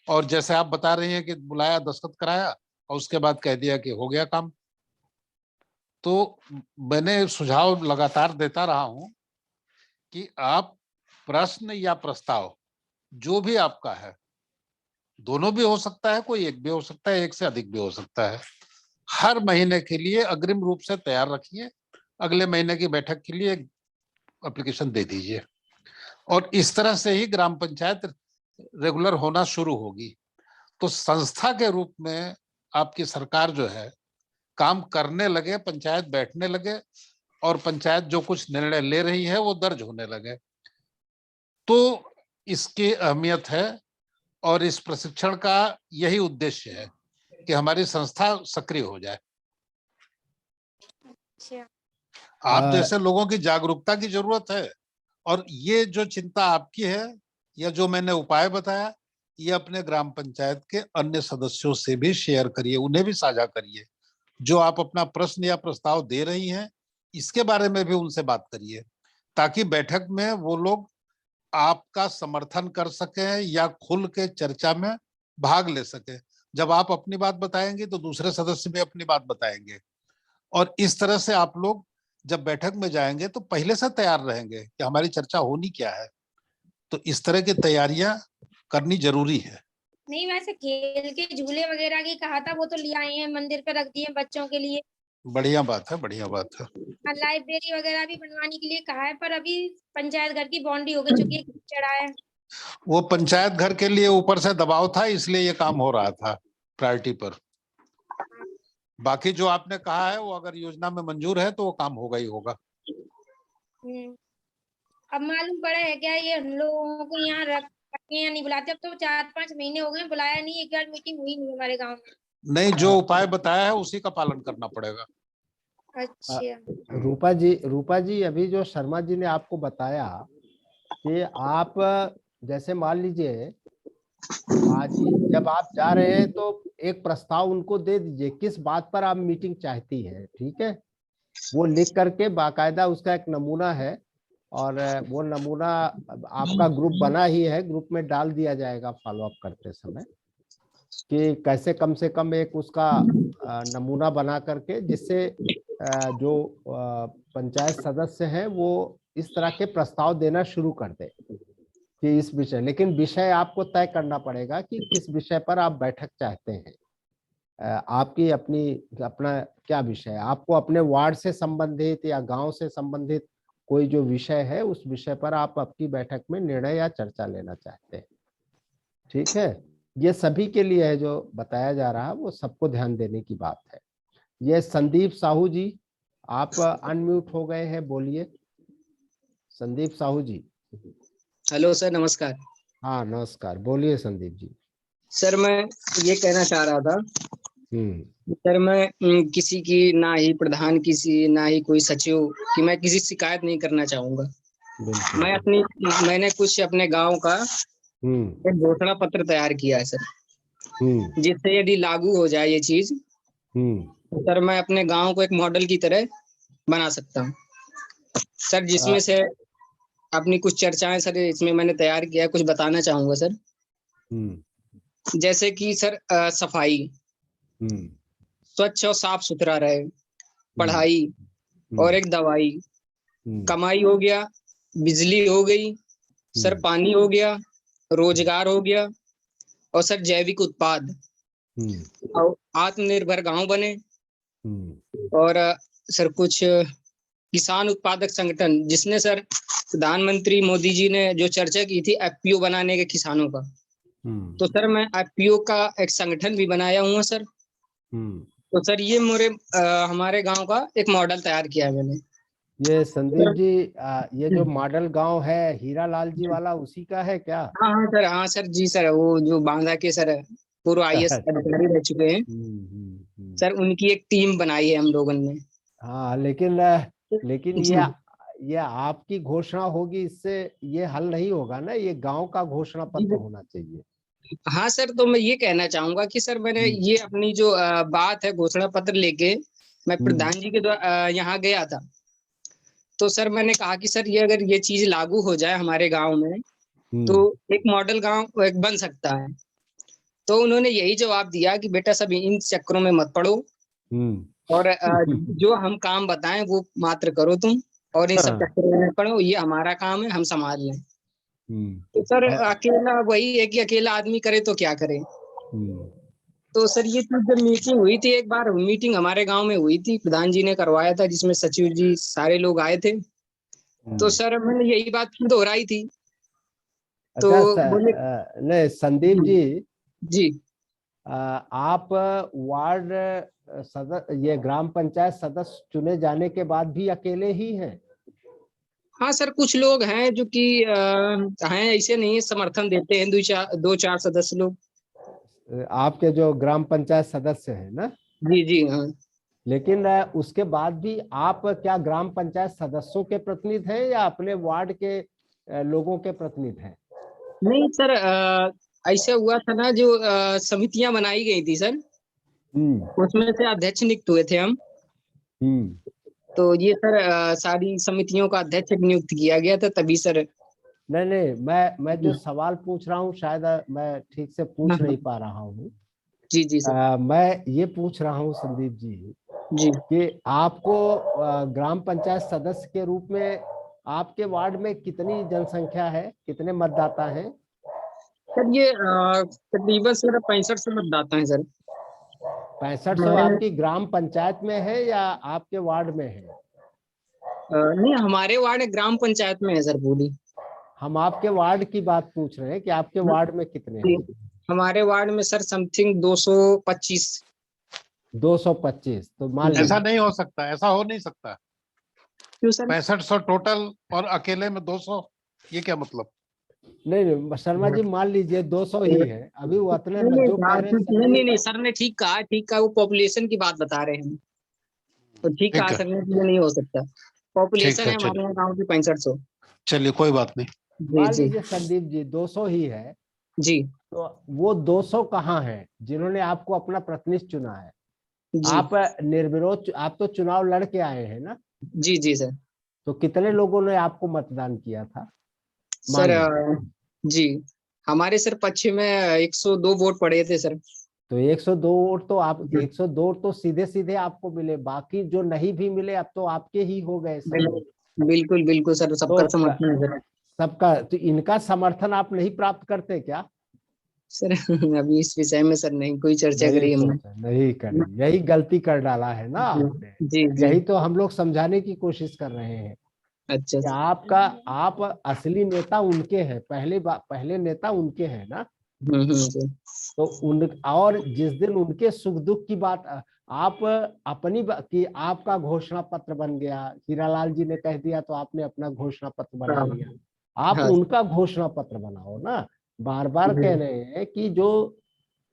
B: और जैसे आप बता रही हैं कि बुलाया, दस्तखत कराया और उसके बाद कह दिया कि हो गया काम। तो मैंने सुझाव लगातार देता रहा हूं कि आप प्रश्न या प्रस्ताव जो भी आपका है, दोनों भी हो सकता है, कोई एक भी हो सकता है, एक से अधिक भी हो सकता है, हर महीने के लिए अग्रिम रूप से तैयार रखिए। अगले महीने की बैठक के लिए एप्लीकेशन दे दीजिए और इस तरह से ही ग्राम पंचायत रेगुलर होना शुरू होगी। तो संस्था के रूप में आपकी सरकार जो है काम करने लगे, पंचायत बैठने लगे और पंचायत जो कुछ निर्णय ले रही है वो दर्ज होने लगे। तो इसकी अहमियत है और इस प्रशिक्षण का यही उद्देश्य है कि हमारी संस्था सक्रिय हो जाए। आप जैसे लोगों की जागरूकता की जरूरत है, और ये जो चिंता आपकी है या जो मैंने उपाय बताया, ये अपने ग्राम पंचायत के अन्य सदस्यों से भी शेयर करिए, उन्हें भी साझा करिए। जो आप अपना प्रश्न या प्रस्ताव दे रही हैं इसके बारे में भी उनसे बात करिए, ताकि बैठक में वो लोग आपका समर्थन कर सके या खुल के चर्चा में भाग ले सके। जब आप अपनी बात बताएंगे तो दूसरे सदस्य भी अपनी बात बताएंगे, और इस तरह से आप लोग जब बैठक में जाएंगे तो पहले से तैयार रहेंगे कि हमारी चर्चा होनी क्या है। तो इस तरह की तैयारियां करनी जरूरी है।
K: नहीं, वैसे खेल के झूले वगैरह की कहा था, वो तो ले आए हैं, मंदिर पे रख दिए बच्चों के लिए।
B: बढ़िया बात है, बढ़िया बात है।
K: लाइब्रेरी वगैरह भी बनवाने के लिए कहा है, पर अभी पंचायत घर की बाउंड्री हो गई, चूंकि चढ़ा है।
B: वो पंचायत घर के लिए ऊपर से दबाव था, इसलिए ये काम हो रहा था प्रायोरिटी पर। बाकी जो आपने कहा है वो अगर योजना में मंजूर है तो वो काम होगा ही होगा।
K: अब मालूम पड़ा है क्या ये हम लोगों को यहाँ रखते या नहीं बुलाते? अब तो 4-5 महीने हो गए, बुलाया नहीं, एक बार मीटिंग हुई नहीं हमारे गांव में।
B: नहीं, जो उपाय बताया है उसी का पालन करना पड़ेगा।
K: अच्छा।
A: रूपा जी अभी जो शर्मा जी ने आपको बताया कि आप जैसे मान लीजिए आज जब आप जा रहे हैं तो एक प्रस्ताव उनको दे दीजिए किस बात पर आप मीटिंग चाहती है, ठीक है? वो लिख करके बाकायदा उसका एक नमूना है और वो नमूना आपका ग्रुप बना ही है, ग्रुप में डाल दिया जाएगा फॉलो अप करते समय कि कैसे कम से कम एक उसका नमूना बना करके जिससे जो पंचायत सदस्य हैं वो इस तरह के प्रस्ताव देना शुरू कर दे कि इस विषय, लेकिन विषय आपको तय करना पड़ेगा कि किस विषय पर आप बैठक चाहते हैं। आपकी अपना क्या विषय है, आपको अपने वार्ड से संबंधित या गांव से संबंधित कोई जो विषय है उस विषय पर आप आपकी बैठक में निर्णय या चर्चा लेना चाहते हैं, ठीक है? ये सभी के लिए है जो बताया जा रहा है, वो सबको ध्यान देने की बात है। ये संदीप साहू जी आप अनम्यूट हो गए हैं, बोलिए संदीप साहू जी।
L: हेलो सर, नमस्कार।
A: हाँ नमस्कार, बोलिए संदीप जी।
L: सर मैं ये कहना चाह रहा था सर, मैं किसी की ना ही प्रधान किसी ना ही कोई सचिव की मैं किसी शिकायत नहीं करना चाहूंगा। मैंने कुछ अपने गांव का एक घोषणा पत्र तैयार किया है सर, जिससे यदि लागू हो जाए ये चीज तो सर मैं अपने गांव को एक मॉडल की तरह बना सकता हूँ सर, जिसमें से अपनी कुछ चर्चाएं सर इसमें मैंने तैयार किया, कुछ बताना चाहूंगा सर। जैसे कि सर सफाई, स्वच्छ और साफ सुथरा रहे, पढ़ाई और एक दवाई, कमाई हो गया, बिजली हो गई सर, पानी हो गया, रोजगार हो गया और सर जैविक उत्पाद और आत्मनिर्भर गांव बने और सर कुछ किसान उत्पादक संगठन, जिसने सर प्रधानमंत्री मोदी जी ने जो चर्चा की थी एफपीओ बनाने के किसानों का, तो सर मैं एफपीओ का एक संगठन भी बनाया हूँ सर। तो सर ये हमारे गांव का एक मॉडल तैयार किया है मैंने।
A: ये संदीप जी ये जो मॉडल गांव है हीरा लाल जी वाला उसी का है क्या?
L: हाँ सर जी सर, वो जो बांदा के सर पूर्व आईएएस अधिकारी रह चुके हैं सर, उनकी एक टीम बनाई है हम लोगों ने।
A: हाँ लेकिन ये आपकी घोषणा होगी, इससे ये हल नहीं होगा ना, ये गांव का घोषणा पत्र होना चाहिए।
L: हाँ सर, तो मैं ये कहना चाहूंगा कि सर मैंने ये अपनी जो बात है घोषणा पत्र लेके मैं प्रधान जी के द्वारा यहाँ गया था, तो सर मैंने कहा कि सर ये अगर ये चीज लागू हो जाए हमारे गांव में तो एक मॉडल गांव एक बन सकता है। तो उन्होंने यही जवाब दिया कि बेटा सब इन चक्करों में मत पड़ो और जो हम काम बताएं वो मात्र करो तुम, और इन सब चक्करों में मत पड़ो, ये हमारा काम है, हम संभाल लें। तो सर अकेला वही है कि अकेला आदमी करे तो क्या करे। तो सर ये जब मीटिंग हुई थी, एक बार मीटिंग हमारे गांव में हुई थी, प्रधान जी ने करवाया था, जिसमें सचिव जी सारे लोग आए थे। तो सर मैंने यही बात दोहराई थी। तो
A: नहीं संदीप
L: जी
A: आप वार्ड ये ग्राम पंचायत सदस्य चुने जाने के बाद भी अकेले ही हैं?
L: हाँ सर, कुछ लोग हैं जो कि हैं, ऐसे नहीं है, समर्थन देते हैं, 2-4 सदस्य लोग
A: आपके जो ग्राम पंचायत सदस्य हैं ना?
L: जी हाँ।
A: लेकिन उसके बाद भी आप क्या ग्राम पंचायत सदस्यों के प्रतिनिधि हैं या अपने वार्ड के लोगों के प्रतिनिधि हैं?
L: नहीं सर, ऐसा हुआ था ना, जो समितियां बनाई गई थी सर, उसमें से अध्यक्ष नियुक्त हुए थे हम। तो ये सर सारी समितियों का अध्यक्ष नियुक्त किया गया था, तभी सर।
A: नहीं मैं जो सवाल पूछ रहा हूँ शायद मैं ठीक से पूछ नहीं पा रहा हूँ।
L: जी सर।
A: मैं ये पूछ रहा हूँ संदीप जी कि आपको ग्राम पंचायत सदस्य के रूप में आपके वार्ड में कितनी जनसंख्या है, कितने मतदाता हैं?
L: सर ये तकरीबन सर 65 मतदाता हैं सर।
A: 6500 आपकी ग्राम पंचायत में है या आपके वार्ड में है?
L: नहीं, हमारे वार्ड ग्राम पंचायत में है सर पूरी।
A: हम आपके वार्ड की बात पूछ रहे हैं कि आपके वार्ड में कितने हैं?
L: हमारे वार्ड में सर समथिंग 225।
A: 225, तो मान
B: ऐसा
A: लीजिए
B: नहीं हो सकता, ऐसा हो नहीं सकता।
L: क्यों सर?
B: 6500 टोटल और अकेले में 200, ये क्या मतलब?
A: नहीं शर्मा जी, मान लीजिए 200 ही है, अभी वो उतने
L: नहीं
A: जो कह रहे हैं
L: नहीं नहीं नहीं, सर ने ठीक कहा, ठीक कहा, वो पॉपुलेशन की बात बता रहे हैं। तो ठीक कहा
B: ठीक है,
L: सर ने, ये नहीं हो सकता। पॉपुलेशन
B: ठीक
L: है
B: है,
L: हमारे
B: चलिए
L: यहाँ गाँव की 6500।
B: चलिए, कोई बात नहीं।
L: जी
A: मान
L: जी
A: लीजिए संदीप जी 200 ही है,
L: जी
A: तो वो 200 कहाँ है जिन्होंने आपको अपना प्रतिनिधि चुना है?
L: जी
A: आप निर्विरोध, आप तो चुनाव लड़ के आए हैं ना,
L: जी जी सर।
A: तो कितने लोगों ने आपको मतदान किया था? मान
L: सर
A: लीजिए
L: जी, हमारे सर पश्चिम में 102 वोट पड़े थे सर।
A: तो 102 वोट तो आप 102 तो सीधे सीधे आपको मिले, बाकी जो नहीं भी मिले अब तो आपके ही हो गए सब लोग।
L: बिल्कुल बिल्कुल सर, सबका
A: तो
L: समर्थन है सर।
A: सबका, तो इनका समर्थन आप नहीं प्राप्त करते क्या?
L: सर अभी इस विषय में सर नहीं कोई चर्चा
A: नहीं
L: करी हमने।
A: सोचा, नहीं करी, यही गलती कर डाला है ना आपने।
L: जी जी।
A: यही तो हम लोग समझाने की कोशिश कर रहे हैं
L: अच्छा
A: कि
L: सर।
A: आप असली नेता उनके हैं, पहले नेता उनके हैं ना।
L: सर।
A: तो उन, और जिस दिन उनके सुख दुख की बात आप कि आपका घोषणा पत्र बन गया, हीरालाल जी ने कह दिया तो आपने अपना घोषणा पत्र बना लिया, आप
L: हाँ
A: उनका घोषणा पत्र बनाओ ना। बार बार कह रहे हैं कि जो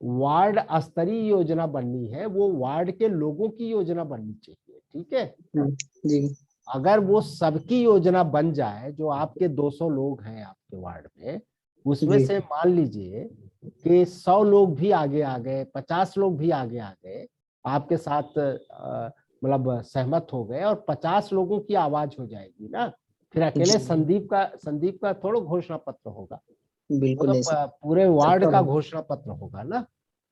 A: वार्ड स्तरीय योजना बननी है वो वार्ड के लोगों की योजना बननी चाहिए, ठीक है।
L: जी
A: अगर वो सबकी योजना बन जाए, जो आपके 200 लोग हैं आपके वार्ड में, उसमें
L: जी
A: से मान लीजिए कि 100 लोग भी आगे आ गए, 50 लोग भी आगे आ गए, आपके साथ मतलब सहमत हो गए, और 50 लोगों की आवाज हो जाएगी ना, फिर अकेले संदीप का थोड़ा घोषणा पत्र होगा, वो
L: बिल्कुल
A: तो
L: नहीं सर।
A: पूरे वार्ड
L: सबका
A: का
L: होगा।
A: घोषणा पत्र होगा ना।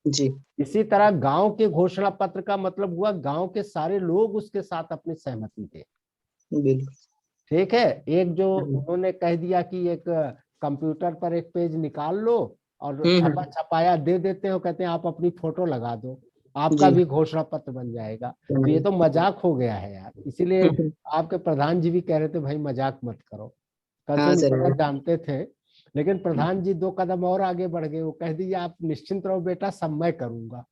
L: जी
A: इसी तरह गांव के घोषणा पत्र का मतलब हुआ गांव के सारे लोग उसके साथ अपनी सहमति दे,
L: बिल्कुल।
A: ठीक है। एक जो उन्होंने कह दिया कि एक कंप्यूटर पर एक पेज निकाल लो और छपा छपाया दे देते हो, कहते हैं आप अपनी फोटो लगा दो, आपका
L: जी
A: भी घोषणा पत्र बन जाएगा, तो ये तो मजाक हो गया है यार। इसीलिए आपके प्रधान जी भी कह रहे थे भाई मजाक मत करो, कल से
L: हाँ सर।
A: इतना जानते थे, लेकिन प्रधान जी 2 कदम और आगे बढ़ गए, वो कह दिया आप निश्चिंत रहो बेटा, सब मैं करूंगा।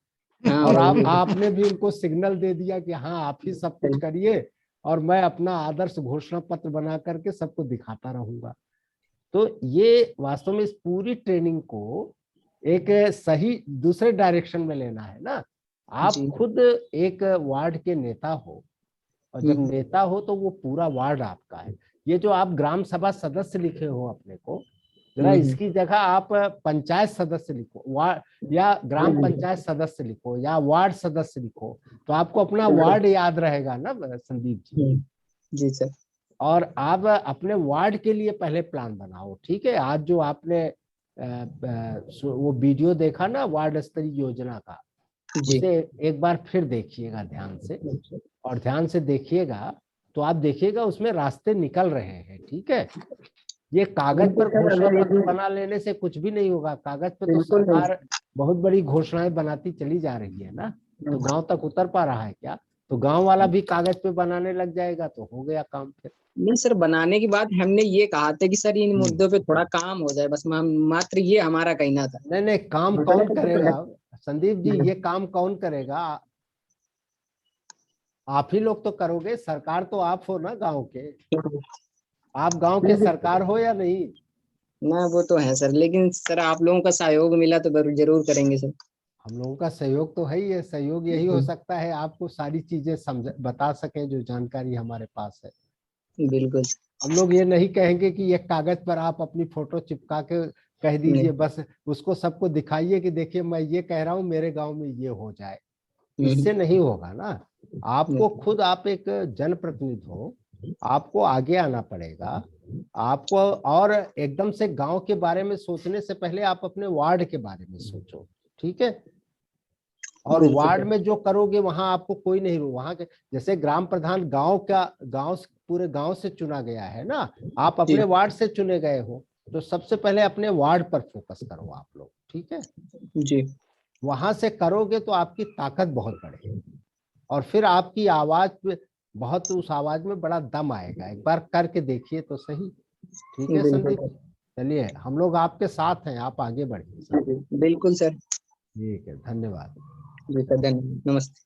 L: हाँ
A: और
L: वही है।
A: आपने भी उनको सिग्नल दे दिया कि हाँ आप ही सब कुछ करिए, और मैं अपना आदर्श घोषणा पत्र बना करके सबको दिखाता रहूंगा। तो ये वास्तव में इस पूरी ट्रेनिंग को एक सही दूसरे डायरेक्शन में लेना है ना। आप
L: जी
A: खुद एक वार्ड के नेता हो, और जब नेता हो तो वो पूरा वार्ड आपका है। ये जो आप ग्राम सभा सदस्य लिखे हो अपने को, जरा इसकी जगह आप पंचायत सदस्य लिखो, वार्ड या ग्राम पंचायत सदस्य लिखो या वार्ड सदस्य लिखो, तो आपको अपना वार्ड याद रहेगा ना संदीप जी।
L: जी सर।
A: और आप अपने वार्ड के लिए पहले प्लान बनाओ, ठीक है। आज जो आपने वो वीडियो देखा ना वार्ड स्तरीय योजना का,
L: जी
A: उसे एक बार फिर देखिएगा ध्यान से, और ध्यान से देखिएगा तो आप देखिएगा उसमें रास्ते निकल रहे हैं, ठीक है। ये कागज पर घोषणा पत्र बना लेने से कुछ भी नहीं होगा, कागज पे तो सरकार बहुत बड़ी घोषणाएं बनाती चली जा रही है ना, तो गांव तक उतर पा रहा है क्या? तो गांव वाला भी कागज पे बनाने लग जाएगा तो हो गया काम फिर।
L: नहीं सर, बनाने की बात हमने ये कहा था कि सर इन मुद्दों पे थोड़ा काम हो जाए, बस मात्र ये हमारा कहना था।
A: नहीं काम कौन करेगा संदीप जी, ये काम कौन करेगा? आप ही लोग तो करोगे, सरकार तो आप हो ना गांव के, आप गांव के सरकार हो या नहीं?
L: ना वो तो है सर, लेकिन सर आप लोगों का सहयोग मिला तो जरूर करेंगे सर।
A: हम लोगों का सहयोग तो है ही है, सहयोग यही हो सकता है आपको सारी चीजें बता सके जो जानकारी हमारे पास है।
L: बिल्कुल।
A: हम लोग ये नहीं कहेंगे कि एक कागज पर आप अपनी फोटो चिपका के कह दीजिए, बस उसको सबको दिखाइए कि देखिए मैं ये कह रहा हूँ मेरे गांव में ये हो जाए, इससे नहीं होगा ना। आपको खुद, आप एक जनप्रतिनिधि हो, आपको आगे आना पड़ेगा आपको, और एकदम से गांव के बारे में सोचने से पहले आप अपने वार्ड के बारे में सोचो, ठीक है। और वार्ड में जो करोगे वहां आपको कोई नहीं, वहां के जैसे ग्राम प्रधान गांव पूरे गांव से चुना गया है ना, आप अपने वार्ड से चुने गए हो, तो सबसे पहले अपने वार्ड पर फोकस करो आप लोग, ठीक है
L: जी।
A: वहां से करोगे तो आपकी ताकत बहुत बढ़ेगी, और फिर आपकी आवाज पे बहुत, उस आवाज में बड़ा दम आएगा। एक बार करके देखिए तो सही, ठीक है संदीप। चलिए हम लोग आपके साथ हैं, आप आगे बढ़िए।
L: बिल्कुल सर।
A: ठीक है, धन्यवाद।
L: जी सर, धन्यवाद, नमस्ते।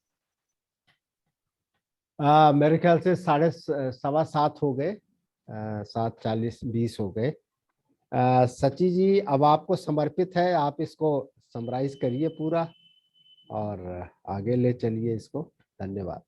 A: मेरे ख्याल से 7:15 हो गए, 7:40-20 हो गए। सची जी, अब आपको समर्पित है, आप इसको समराइज करिए पूरा और आगे ले चलिए इसको। धन्यवाद।